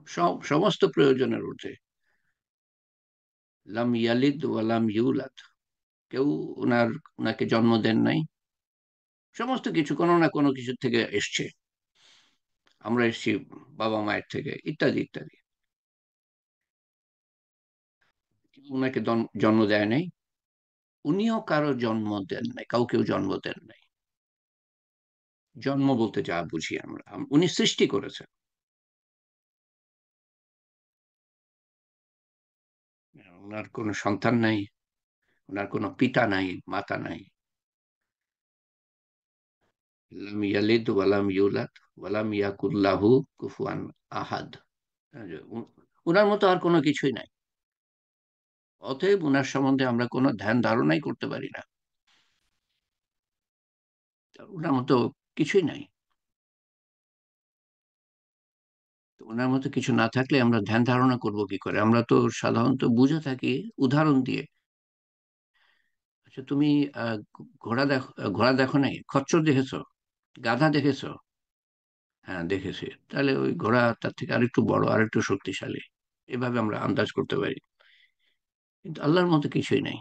Speaker 1: সমস্ত প্রয়োজনের ঊর্ধ্বে। লাম ইয়ালিদ ওয়ালাম ইউলাদ, কেউ ওনাকে জন্ম দেন নাই। সমস্ত কিছু কোনো না কোনো কিছু থেকে এসছে। আমরা এসেছি বাবা মায়ের থেকে, ইত্যাদি ইত্যাদি। ওনাকে জন্ম দেয় নাই, উনিও কারো জন্ম দেন নাই, কাউকেও জন্ম দেন নাই। জন্ম বলতে যা বুঝি আমরা, উনি সৃষ্টি করেছেন। ওনার কোনো সন্তান নাই, ওনার কোনো পিতা নাই, মাতা নাই। লাম ইয়ালিদ ওয়ালাম ইউলাদ ওয়ালাম ইয়াকুল লাহু কুফুয়ান আহাদ। ওনার মতো আর কোনো কিছুই নাই। অতএব ওনার সম্বন্ধে আমরা কোনো ধ্যান ধারণাই করতে পারি না। ওনার মতো কিছুই নাই। তো ওনার মতো কিছু না থাকলে আমরা ধ্যান ধারণা করব কি করে? আমরা তো সাধারণত বুঝে থাকি উদাহরণ দিয়ে। আচ্ছা, তুমি ঘোড়া দেখো নাই, খচ্চর দেখেছো, গাধা দেখেছো? হ্যাঁ, দেখেছি। তাহলে ওই ঘোড়া তার থেকে আরেকটু বড়, আরেকটু শক্তিশালী, এভাবে আমরা আন্দাজ করতে পারি। কিন্তু আল্লাহর মতো কিছুই নাই।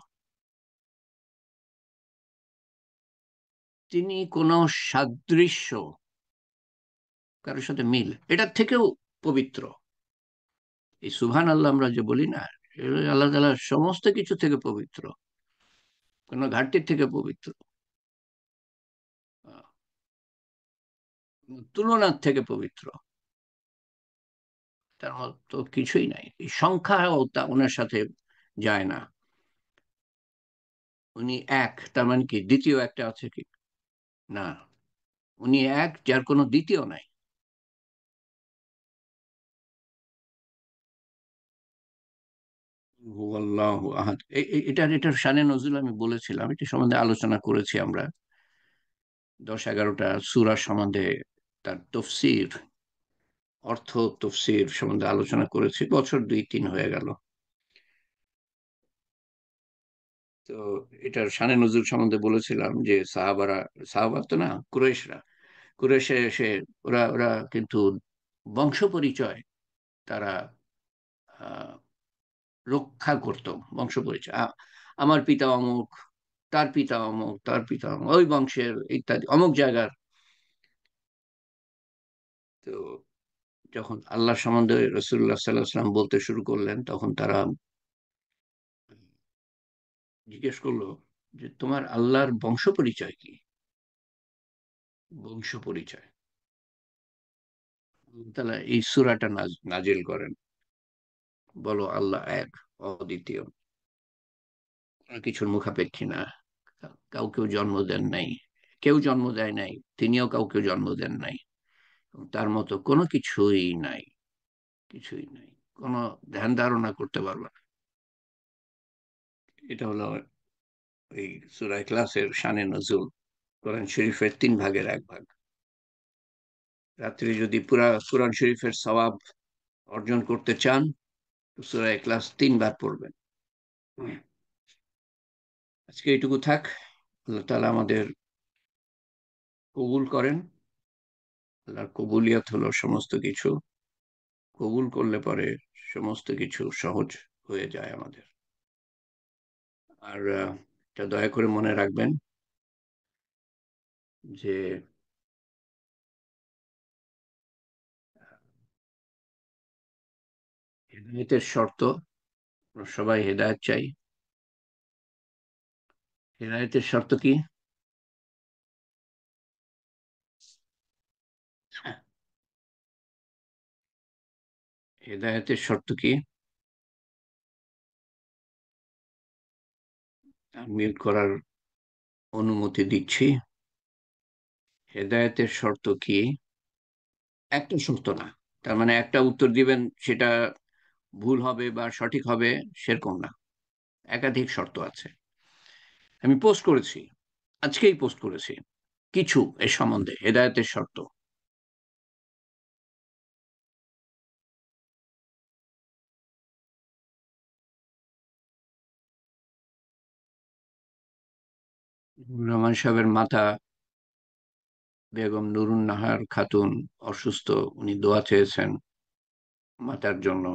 Speaker 1: তিনি কোনো সাদৃশ্য, কারোর সাথে মিল, এটার থেকেও পবিত্র। এই সুবহান আল্লাহ আমরা যে বলি না, আল্লাহ তাআলা সমস্ত কিছু থেকে পবিত্র, কোনো ঘাটতির থেকে পবিত্র, আহ, তুলনার থেকে পবিত্র। তার মতো কিছুই নাই। এই সংখ্যাও তা ওনার সাথে যায় না। উনি এক, তার মানে কি দ্বিতীয় একটা আছে কি? না, উনি এক, যার কোনো দ্বিতীয় নাই। হু আল্লাহু আহাদ, এটার শানে নজরুল আমি বলেছিলাম, এটা সম্বন্ধে আলোচনা করেছি আমরা। 10-11টা সূরা সম্বন্ধে, তার তফসির, অর্থ, তফসির সম্বন্ধে আলোচনা করেছি। বছর 2-3 হয়ে গেল। তো এটার শানে নজরুল সম্বন্ধে বলেছিলাম যে সাহাবা তো না, কুরাইশরা, কুরাইশে এসে ওরা ওরা কিন্তু বংশ পরিচয় তারা আহ, রক্ষা করত। বংশ পরিচয়, আমার পিতা অমুক, তার পিতা অমুক, তার পিতা অমুক, ওই বংশের ইত্যাদি অমুক জায়গার। তো যখন আল্লাহ সম্বন্ধে রসুল্লাহ সাল্লাহ সাল্লাম বলতে শুরু করলেন, তখন তারা জিজ্ঞেস করলো যে তোমার আল্লাহর বংশ পরিচয় কি? বংশ পরিচয়। তাহলে এই সূরাটা নাজিল করেন, বলো আল্লাহ এক, অদ্বিতীয়, কোনো কিছুর মুখাপেক্ষী না, কাউকেও জন্ম দেন নাই, কেউ জন্ম দেয় নাই, তিনিও কাউকে জন্ম দেন নাই। তার মতো কোনো কিছুই নাই, কিছুই নাই, কোনো ধ্যান ধারণা করতে পারবে না। এটা হলো এই সূরা ইখলাসের শানে নজুল, কোরআন শরীফের 3 ভাগের 1 ভাগ। রাত্রি যদি পুরা কোরআন শরীফের সওয়াব অর্জন করতে চান, তো সূরা ইখলাস 3 বার পড়বেন। আজকে এইটুকু থাক। আল্লাহ তাআলা আমাদের কবুল করেন। আল্লাহর কবুলিয়ত হলো সমস্ত কিছু। কবুল করলে পরে সমস্ত কিছু সহজ হয়ে যায় আমাদের। আর এটা দয়া করে মনে রাখবেন যে হেদায়েতের শর্ত, আমরা সবাই হেদায়েত চাই। হেদায়েতের শর্ত কি? হেদায়েতের শর্ত কি? মিউট করার অনুমতি দিচ্ছি। হেদায়েতের শর্ত কি? একটা শর্ত না, তার মানে একটা উত্তর দিবেন সেটা ভুল হবে বা সঠিক হবে সেরকম না, একাধিক শর্ত আছে। আমি পোস্ট করেছি, আজকেই পোস্ট করেছি কিছু এ সম্বন্ধে, হেদায়েতের শর্ত। রহমান সাহেবের মাতা বেগম নুরুন নাহার খাতুন অসুস্থ, উনি দোয়া চেয়েছেন মাতার জন্য।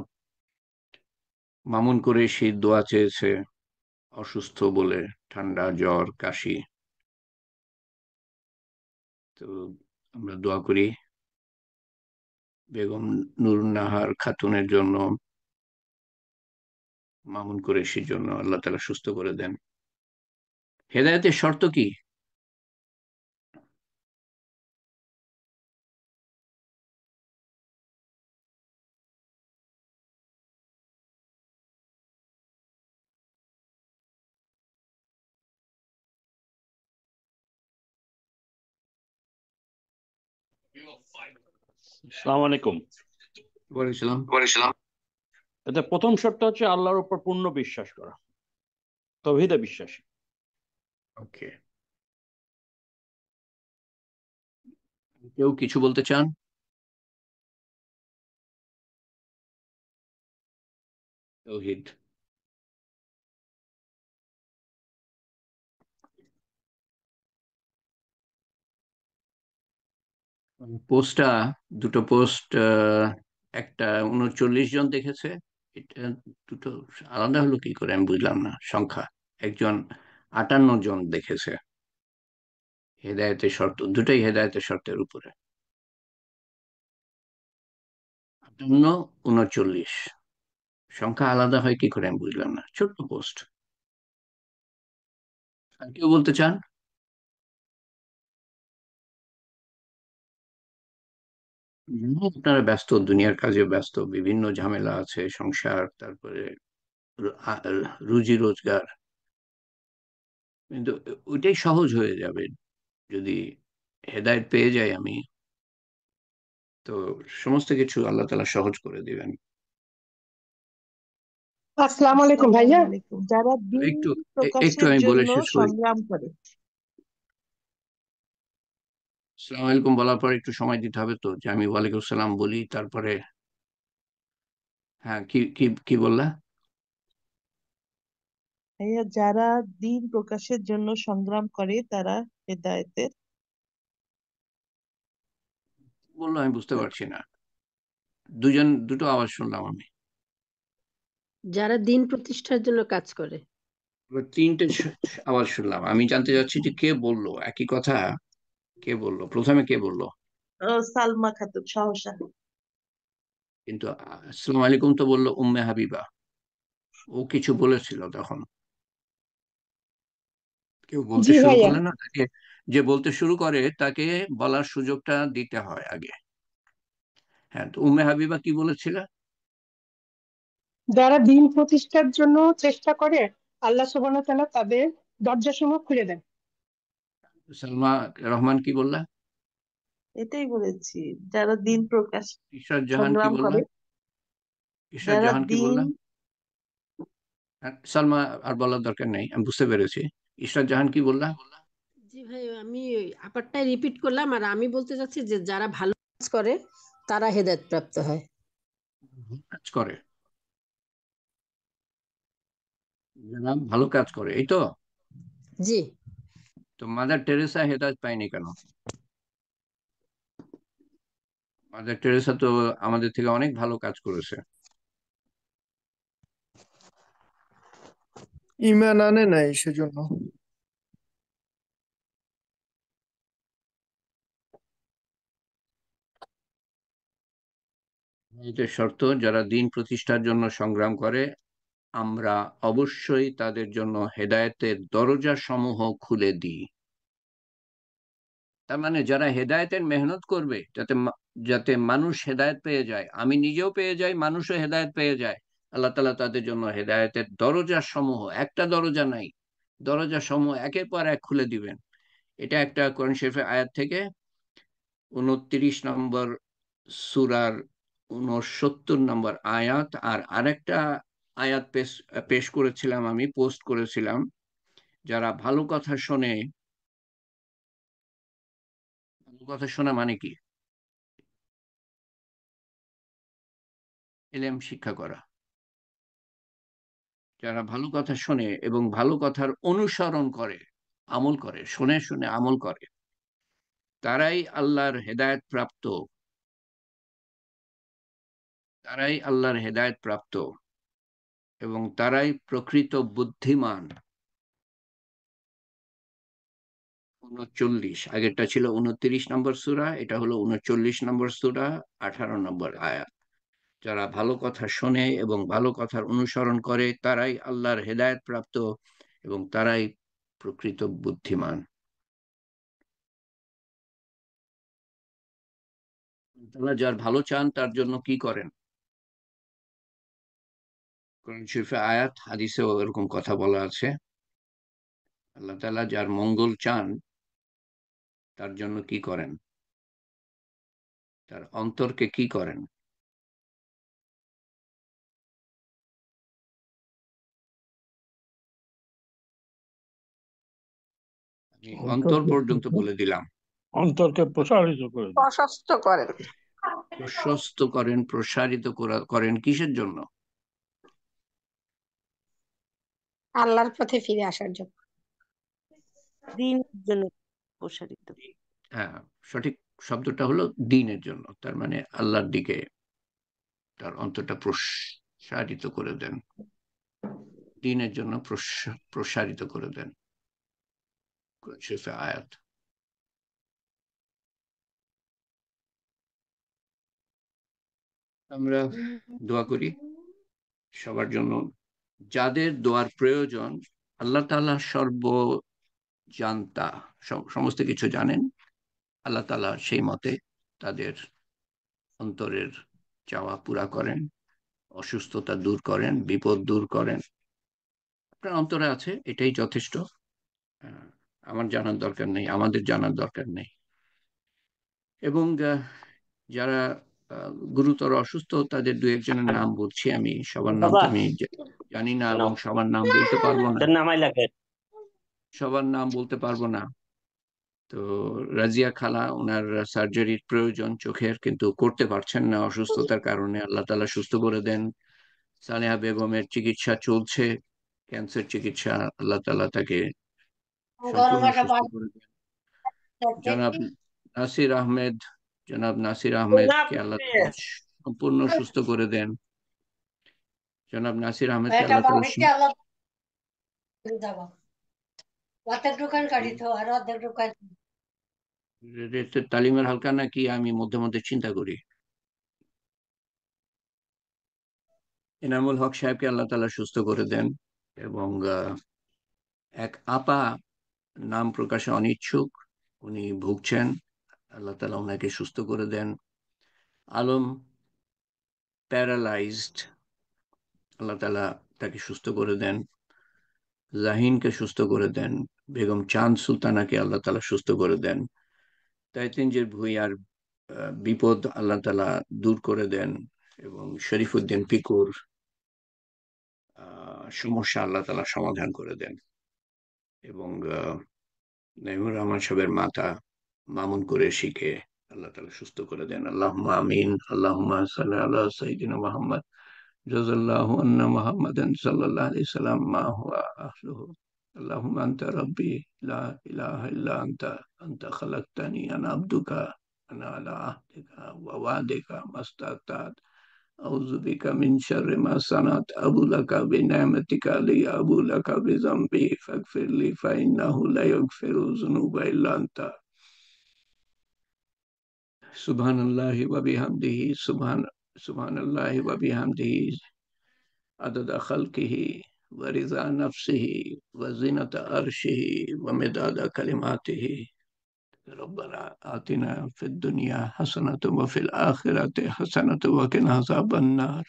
Speaker 1: মামুন কুরেশি দোয়া চেয়েছে অসুস্থ বলে, ঠান্ডা জ্বর কাশি। তো আমরা দোয়া করি বেগম নুরুন নাহার খাতুনের জন্য, মামুন কুরেশির জন্য, আল্লাহ তাআলা সুস্থ করে দেন। হেদায়েতের শর্ত কি?
Speaker 2: আসসালামু আলাইকুম।
Speaker 1: বলেছিলাম।
Speaker 2: এতে প্রথম শর্ত হচ্ছে আল্লাহর উপর পূর্ণ বিশ্বাস করা, তৌহিদে বিশ্বাসী।
Speaker 1: ওকে, কেউ কিছু বলতে চান? তৌহিদ। পোস্টটা, দুটো পোস্ট, একটা 39 জন দেখেছে। এটা দুটো আলাদা হলো কি করে আমি বুঝলাম না সংখ্যা। একজন 58 জন দেখেছে। হেদায়েতের শর্ত দুটোই হেদায়েতের শর্তের উপরে। 58, 39 সংখ্যা আলাদা হয় কি করে আমি বুঝলাম না, ছোট্ট পোস্ট। আর কেউ বলতে চান? আপনারা ব্যস্ত, দুনিয়ার কাজে ব্যস্ত, বিভিন্ন ঝামেলা আছে, সংসার, তারপরে রুজি রোজগার। কিন্তু ওইটাই সহজ হয়ে যাবে যদি হেদায়েত পেয়ে যাই আমি, তো সমস্ত কিছু আল্লাহ তাআলা সহজ করে দিবেন।
Speaker 3: আসসালামু আলাইকুম ভাইয়া। যারা দিন
Speaker 1: একটু একটু
Speaker 3: প্রকাশের
Speaker 1: আমি বলে
Speaker 3: জন্য
Speaker 1: শেষ করি।
Speaker 3: সংগ্রাম করে।
Speaker 1: আসসালামু আলাইকুম বলার পর একটু সময় দিতে হবে তো, যে আমি ওয়ালাইকুম সালাম বলি তারপরে। হ্যাঁ, কি কি কি বললা?
Speaker 3: ভাইয়া, যারা দিন প্রকাশের জন্য সংগ্রাম করে তারা হেদায়েতের।
Speaker 1: বললো আমি বুঝতে পারছি না, দুটো আওয়াজ শুনলাম আমি।
Speaker 4: যারা দিন প্রতিষ্ঠার জন্য কাজ করে।
Speaker 1: এবার তিনটে আওয়াজ শুনলাম, আমি জানতে চাচ্ছি যে কে বললো একই কথা। কে বললো প্রথমে, কে বললো?
Speaker 3: সালমা খাতুন সহসা।
Speaker 1: কিন্তু আসসালামু আলাইকুম তো বললো উম্মে হাবিবা, ও কিছু বলেছিল তখন? কেউ বলতে
Speaker 3: জি
Speaker 1: শুরু
Speaker 3: ভাইয়া।
Speaker 1: করলে না তাকে, যে বলতে শুরু করে তাকে বলার সুযোগটা দিতে হয় আগে। হ্যাঁ, তো উম্মে হাবিবা কি বলেছিল?
Speaker 5: যারা দিন প্রতিষ্ঠার জন্য চেষ্টা করে আল্লাহ সুবহানাহু ওয়া তাআলা তাদের দরজাসমূহ খুলে দেন।
Speaker 1: সালমা রহমান কি বললা?
Speaker 3: এটাই বলেছি, যারা দিন প্রকাশ
Speaker 1: ইশরাত জাহান কি
Speaker 3: সংগ্রাম
Speaker 1: বললা?
Speaker 3: করে।
Speaker 1: ইশরাত
Speaker 3: যারা
Speaker 1: জাহান কি
Speaker 3: দিন
Speaker 1: বললা? হ্যাঁ, সালমা আর বলার দরকার নেই, আমি বুঝতে পেরেছি। ইশরাত জাহান কি বললা?
Speaker 4: জি ভাই, আমি আপারটাই রিপিট করলাম, আর আমি বলতে চাচ্ছি যে যারা ভালো কাজ করে তারা হেদায়েত প্রাপ্ত হয়।
Speaker 1: কাজ করে, যারা ভালো কাজ করে, এই তো।
Speaker 4: জি।
Speaker 1: তো মাদার টেরেসা হেদায়েত পায়নি কেন? মাদার টেরেসা তো আমাদের থেকে অনেক ভালো কাজ করেছে।
Speaker 6: ঈমান আনে নাই সেজন্য।
Speaker 1: এটা শর্ত, যারা দিন প্রতিষ্ঠার জন্য সংগ্রাম করে আমরা অবশ্যই তাদের জন্য হেদায়েতের দরজা সমূহ খুলে দিই। তার মানে যারা হেদায়েতের মেহনত করবে, যাতে মানুষ হেদায়েত পেয়ে যায়, আমি নিজেও পেয়ে যাই, মানুষও হেদায়েত পেয়ে যায়, আল্লাহ তাআলা তাদের জন্য হেদায়েতের দরজা সমূহ, একটা দরজা নাই, দরজা সমূহ একের পর এক খুলে দিবেন। এটা একটা কোরআন শরীফের আয়াত থেকে, 29 নম্বর সূরার 69 নম্বর আয়াত। আর আরেকটা আয়াত পেশ করেছিলাম, আমি পোস্ট করেছিলাম, যারা ভালো কথা শোনে, ভালো কথা শোনা মানে কি? ইলম শিক্ষা করা। যারা ভালো কথা শোনে এবং ভালো কথার অনুসরণ করে, আমল করে, শুনে শুনে আমল করে, তারাই আল্লাহর হেদায়েত প্রাপ্ত, তারাই আল্লাহর হেদায়েত প্রাপ্ত এবং তারাই প্রকৃত বুদ্ধিমান। 39, আগেরটা ছিল 29 নম্বর সূরা, এটা হলো 39 নম্বর সূরা, 18 নম্বর আয়াত। যারা ভালো কথা শোনে এবং ভালো কথার অনুসরণ করে তারাই আল্লাহর হেদায়েত প্রাপ্ত এবং তারাই প্রকৃত বুদ্ধিমান। আল্লাহ যার ভালো চান তার জন্য কি করেন? কোরআন শরীফে আয়াত, হাদিসেও এরকম কথা বলা আছে। আল্লাহ তাআলা যার মঙ্গল চান তার জন্য কি করেন? তার অন্তরকে কি করেন? আমি অন্তর
Speaker 2: অন্তরকে
Speaker 1: পর্যন্ত বলে দিলাম।
Speaker 2: অন্তরকে প্রসারিত করে দেন।
Speaker 4: প্রশস্ত করেন
Speaker 1: প্রশস্ত করেন, প্রসারিত করেন কিসের জন্য?
Speaker 4: আল্লাহর পথে ফিরে আসার জন্য।
Speaker 3: দিনের জন্য প্রসারিত।
Speaker 1: হ্যাঁ, সঠিক শব্দটা হলো দ্বীনের জন্য। তার মানে আল্লাহর দিকে তার অন্তরটা প্রসারিত করে দেন, দ্বীনের জন্য প্রসারিত করে দেন। কোরআন শরীফে আয়াত। আমরা দোয়া করি সবার জন্য, যাদের দোয়ার প্রয়োজন। আল্লাহ তাআলা সর্বজান্তা, সমস্ত কিছু জানেন। আল্লাহ তাআলা সেই মতে তাদের অন্তরের চাওয়া পুরা করেন, অসুস্থতা দূর করেন, বিপদ দূর করেন। আপনার অন্তরে আছে, এটাই যথেষ্ট। আহ, আমার জানার দরকার নেই, আমাদের জানার দরকার নেই। এবং যারা গুরুতর অসুস্থ, তাদের দু একজনের নাম বলছি আমি, সবার নাম তো
Speaker 7: বাবা
Speaker 1: আমি জানি না এবং
Speaker 7: নাও
Speaker 1: সবার নাম বলতে পারবো না,
Speaker 7: তোর নামাই লাগে।
Speaker 1: সবার নাম বলতে পারবো না। তো রাজিয়া খালা, ওনার সার্জারির প্রয়োজন চোখের, কিন্তু করতে পারছেন না অসুস্থতার কারণে, আল্লাহ তাআলা সুস্থ করে দেন। সালেহা বেগমের চিকিৎসা চলছে, ক্যান্সার চিকিৎসা, আল্লাহ তাআলা তাকে সম্পূর্ণ সুস্থ করে দেন। জনাব নাসির আহমেদ, জনাব নাসির আহমেদকে আল্লাহ তাআলা সম্পূর্ণ সুস্থ করে দেন। জনাব নাসির আহমেদকে আল্লাহ তাআলা তালিমের হালকা নাকি আমি মধ্যে মধ্যে চিন্তা করি। এনামুল হক সাহেবকে আল্লাহ তাআলা সুস্থ করে দেন। এবং এক আপা, নাম প্রকাশে অনিচ্ছুক, উনি ভুগছেন, আল্লাহ তাআলা ওনাকে সুস্থ করে দেন। আলম প্যারালাইজড, আল্লাহ তাআলা তাকে সুস্থ করে দেন। জাহিনকে সুস্থ করে দেন। বেগম চাঁদ সুলতানাকে আল্লাহ তাআলা সুস্থ করে দেন। তাইতিনজির ভুঁইয়ার বিপদ আল্লাহ তাআলা দূর করে দেন এবং শরীফুদ্দিন পিকুর সমস্যা আল্লাহ তাআলা সমাধান করে দেন। এবং নাইমুর রহমান সাহেবের মাতা মামুন কুরেশিকে আল্লাহ তাআলা সুস্থ করে দেন। আল্লাহুম্মা আমিন। আল্লাহুম্মা সাল্লি আলা সাইয়্যিদিনা মুহাম্মদ জাযাল্লাহু আন্না মুহাম্মাদান সাল্লাল্লাহু আলাইহি সাল্লাম মা হুয়া আহলুহু। আল্লাহুম্মা আনতা রাব্বি লা ইলাহা ইল্লা আনতা খালাকতানি আনা আবদুকা আনা আলা আহদিকা ওয়া ওয়াদিকা মাস্তাতাত أعوذ بك من شر ما صنعت أبو لك بنعمتك علي أبو لك بذنبي فاغفر لي فإنه لا يغفر الذنوب إلا أنت سبحان الله وبحمده سبحان الله وبحمده عدد خلقه ورضا نفسه وزنة عرشه ومداد كلماته ربنا آتنا في الدنيا حسنة وفي الآخرة حسنة وقنا عذاب النار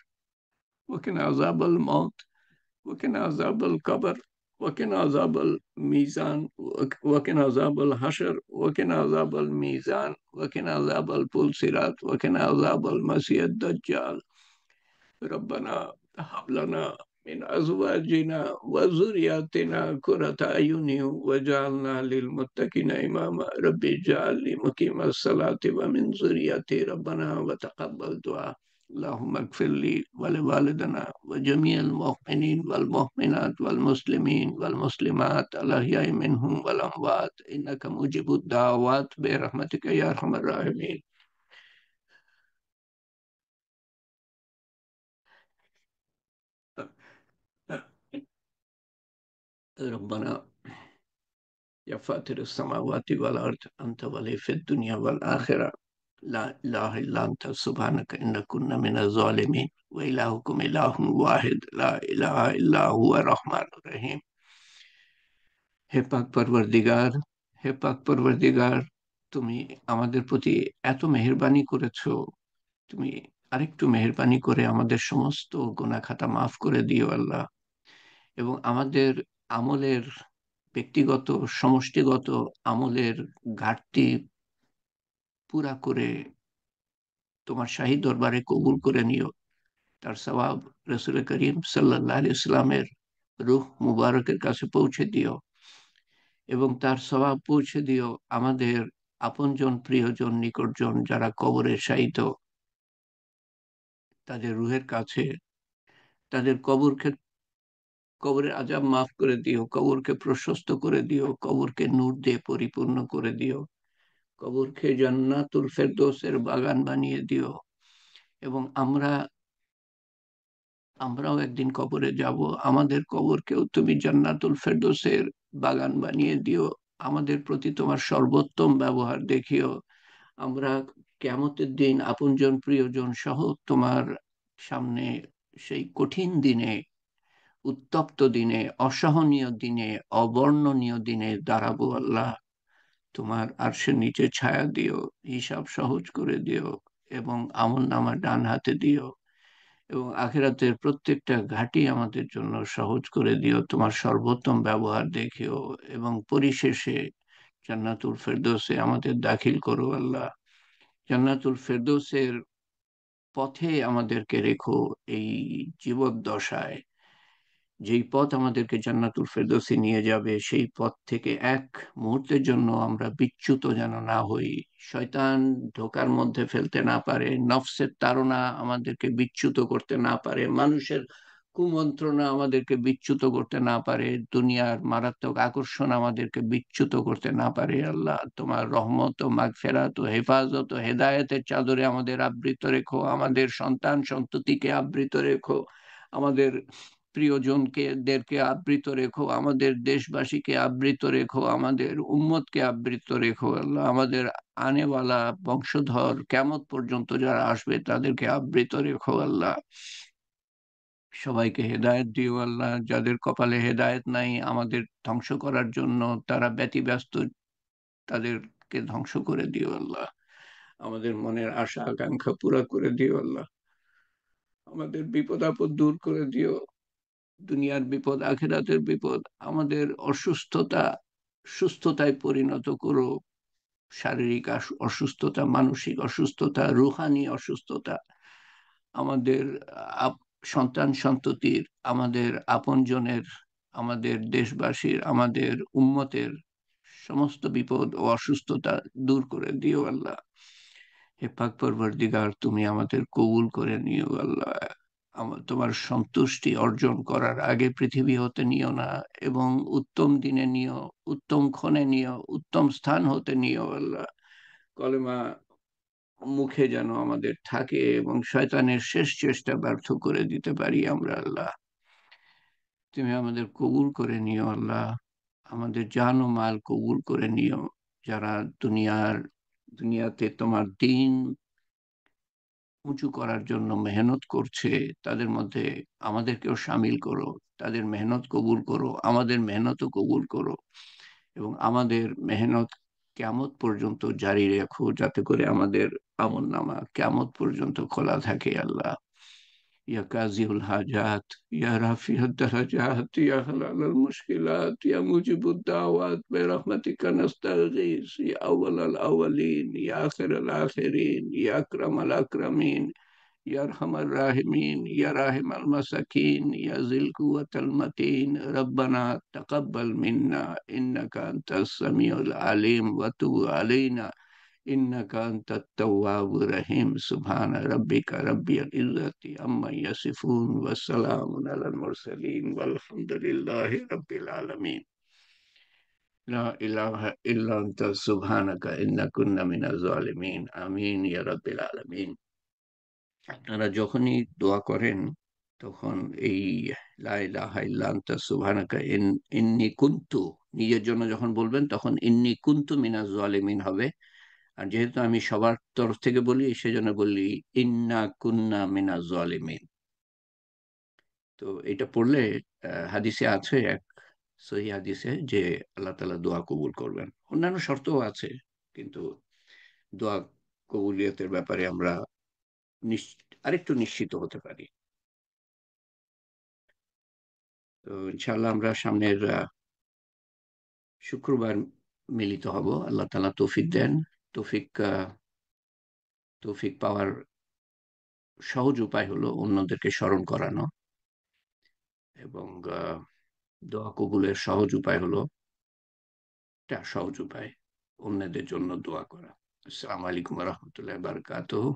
Speaker 1: وقنا عذاب الموت وقنا عذاب القبر وقنا عذاب الميزان وقنا عذاب الحشر وقنا عذاب الميزان وقنا عذاب البلصيرات وقنا عذاب المسيح الدجال ربنا هب لنا من أزواجنا وذرياتنا قرة أعين واجعلنا للمتقين إماما ربي اجعلني مقيم الصلاة ومن ذريتي ربنا وتقبل دعاء اللهم اغفر لي ولوالدنا وجميع المؤمنين والمؤمنات والمسلمين والمسلمات الأحياء منهم والأموات إنك مجيب الدعوات برحمتك يا أرحم الراحمين ربنا يا فاطر السماوات والأرض أنت ولي في الدنيا والآخرة لا إله إلا أنت سبحانك إن كنا من الظالمين وإلهكم إله واحد لا إله إلا هو الرحمن الرحيم হে পাক পরবর্তীগার হে পাক পরবর্তীগার তুমি আমাদের প্রতি এত মেহেরবানি করেছো তুমি আরেকটু মেহেরবানি করে আমাদের সমস্ত গুনাহ খাতা মাফ করে দিও আল্লাহ এবং আমাদের আমলের ব্যক্তিগত সমষ্টিগত আমলের ঘাটতি পুরা করে তোমার শাহী দরবারে কবুল করে নিও তার সওয়াব রসুল করিম সাল্লাল্লাহু আলাইহি সাল্লামের রূহ মুবারকের কাছে পৌঁছে দিও এবং তার সওয়াব পৌঁছে দিও আমাদের আপনজন প্রিয়জন নিকটজন যারা কবরে শায়িত তাদের রুহের কাছে তাদের কবরের আযাব মাফ করে দিও কবরকে প্রশস্ত করে দিও কবরকে নূর দিয়ে পরিপূর্ণ করে দিও কবরকে জান্নাতুল ফেরদৌসের বাগান বানিয়ে দিও এবং আমরাও একদিন কবরে যাব আমাদের কবরকেও তুমি জান্নাতুল ফেরদৌসের বাগান বানিয়ে দিও আমাদের প্রতি তোমার সর্বোত্তম ব্যবহার দেখিও আমরা কিয়ামতের দিন আপনজন প্রিয়জন সহ তোমার সামনে সেই কঠিন দিনে উত্তপ্ত দিনে অসহনীয় দিনে অবর্ণনীয় দিনে দাঁড়াবো আল্লাহ তোমার আরশের নিচে ছায়া দিও হিসাব সহজ করে দিও এবং আমলনামা ডান হাতে দিও এবং আখিরাতের প্রত্যেকটা ঘাটি আমাদের জন্য সহজ করে দিও তোমার সর্বোত্তম ব্যবহার দেখিও এবং পরিশেষে জান্নাতুল ফেরদৌসে আমাদের দাখিল করো আল্লাহ জান্নাতুল ফেরদৌসের পথে আমাদেরকে রেখো এই জীবদ্দশায় যেই পথ আমাদেরকে জান্নাতুল ফেরদৌসে নিয়ে যাবে সেই পথ থেকে এক মুহূর্তের জন্য আমরা বিচ্যুত যেন না হই শয়তান ধোকার মধ্যে ফেলতে না পারে নফসের তাড়না আমাদেরকে বিচ্যুত করতে না পারে মানুষের কুমন্ত্রণা আমাদেরকে বিচ্যুত করতে না পারে দুনিয়ার মারাত্মক আকর্ষণ আমাদেরকে বিচ্যুত করতে না পারে আল্লাহ তোমার রহমত ও মাগফিরাত ও হেফাজত ও হেদায়েতের চাদরে আমাদের আবৃত রেখো আমাদের সন্তান সন্ততিকে আবৃত রেখো আমাদের প্রিয়জনদেরকে আবৃত রেখো আমাদের দেশবাসীকে আবৃত রেখো আমাদের উম্মতকে আবৃত রেখো আল্লাহ আমাদের আনেওয়ালা বংশধর কিয়ামত পর্যন্ত যারা আসবে তাদেরকে আবৃত রেখো আল্লাহ সবাইকে হেদায়েত দিও আল্লাহ যাদের কপালে হেদায়েত নাই আমাদের ধ্বংস করার জন্য তারা ব্যতিব্যস্ত তাদেরকে ধ্বংস করে দিও আল্লাহ আমাদের মনের আশা আকাঙ্ক্ষা পুরা করে দিও আল্লাহ আমাদের বিপদ আপদ দূর করে দিও দুনিয়ার বিপদ আখিরাতের বিপদ আমাদের অসুস্থতা সুস্থতায় পরিণত করো শারীরিক অসুস্থতা মানসিক অসুস্থতা রুহানি অসুস্থতা আমাদের সন্তান সন্ততির আমাদের আপনজনের আমাদের দেশবাসীর আমাদের উম্মতের সমস্ত বিপদ ও অসুস্থতা দূর করে দিও আল্লাহ হে পাক পরবর্তীগার তুমি আমাদের কবুল করে নিও আল্লাহ তোমার সন্তুষ্টি অর্জন করার আগে পৃথিবী হতে নিও না এবং উত্তম দিনে নিও উত্তম ক্ষণে নিও উত্তম স্থান হতে নিও আল্লাহ কলেমা মুখে যেন আমাদের থাকে এবং শয়তানের শেষ চেষ্টা ব্যর্থ করে দিতে পারি আমরা। আল্লাহ, তুমি আমাদের কবুল করে নিও আল্লাহ, আমাদের জান ও মাল কবুল করে নিও। যারা দুনিয়াতে তোমার দিন উঁচু করার জন্য মেহনত করছে, তাদের মধ্যে আমাদেরকেও সামিল করো। তাদের মেহনত কবুল করো, আমাদের মেহনতও কবুল করো, এবং আমাদের মেহনত কিয়ামত পর্যন্ত জারি রেখো, যাতে করে আমাদের আমলনামা কিয়ামত পর্যন্ত খোলা থাকে। আল্লাহ, ইয়া কাজিউল হাজাত, ইয়া রাফিউদ দারাজাত, ইয়া হালালাল মুশকিলাত, ইয়া মুজিবুদ দাওয়াত, বিরহমাতিকা নাস্তাগীস, ইয়া আউয়ালাল আউয়ালিন, ইয়া আখিরাল আখিরিন, ইয়া আকরামাল আকরামিন, يا أرحم الراحمين، يا راحم المساكين، يا ذي القوة المتين. ربنا تقبل منا إنك أنت السميع العليم وتب علينا إنك أنت التواب الرحيم. سبحان ربك رب العزة عما يصفون والسلام على المرسلين والحمد لله رب العالمين. لا إله إلا أنت سبحانك إنا كنا من الظالمين. آمين يا رب العالمين. আপনারা যখনই দোয়া করেন তখন এই লা ইলাহা ইল্লা আনতা সুবহানাকা ইন্নী কুনতু নিজের জন্য যখন বলবেন তখন ইন্নী কুনতু মিনাজ জালিমিন হবে। আর যেহেতু আমি সবার তরফ থেকে বলি, সেজন্য বললি ইন্না কুন্না মিনাজ জালিমিন। তো এটা পড়লে হাদিসে আছে, এক সহি হাদিসে, যে আল্লাহ তাআলা দোয়া কবুল করবেন। অন্যান্য শর্তও আছে, কিন্তু দোয়া কবুলিয়তের ব্যাপারে আমরা আরেকটু নিশ্চিত হতে পারি। তো ইনশাআল্লাহ আমরা সামনের শুক্রবার মিলিত হব। আল্লাহ তাআলা তৌফিক দেন। তৌফিক তৌফিক পাওয়ার সহজ উপায় হলো অন্যদেরকে স্মরণ করানো, এবং দোয়া কবুলের সহজ উপায় হলো, এটা সহজ উপায়, অন্যদের জন্য দোয়া করা। আসসালামু আলাইকুম ওয়া রাহমাতুল্লাহি ওয়া বারাকাতুহু।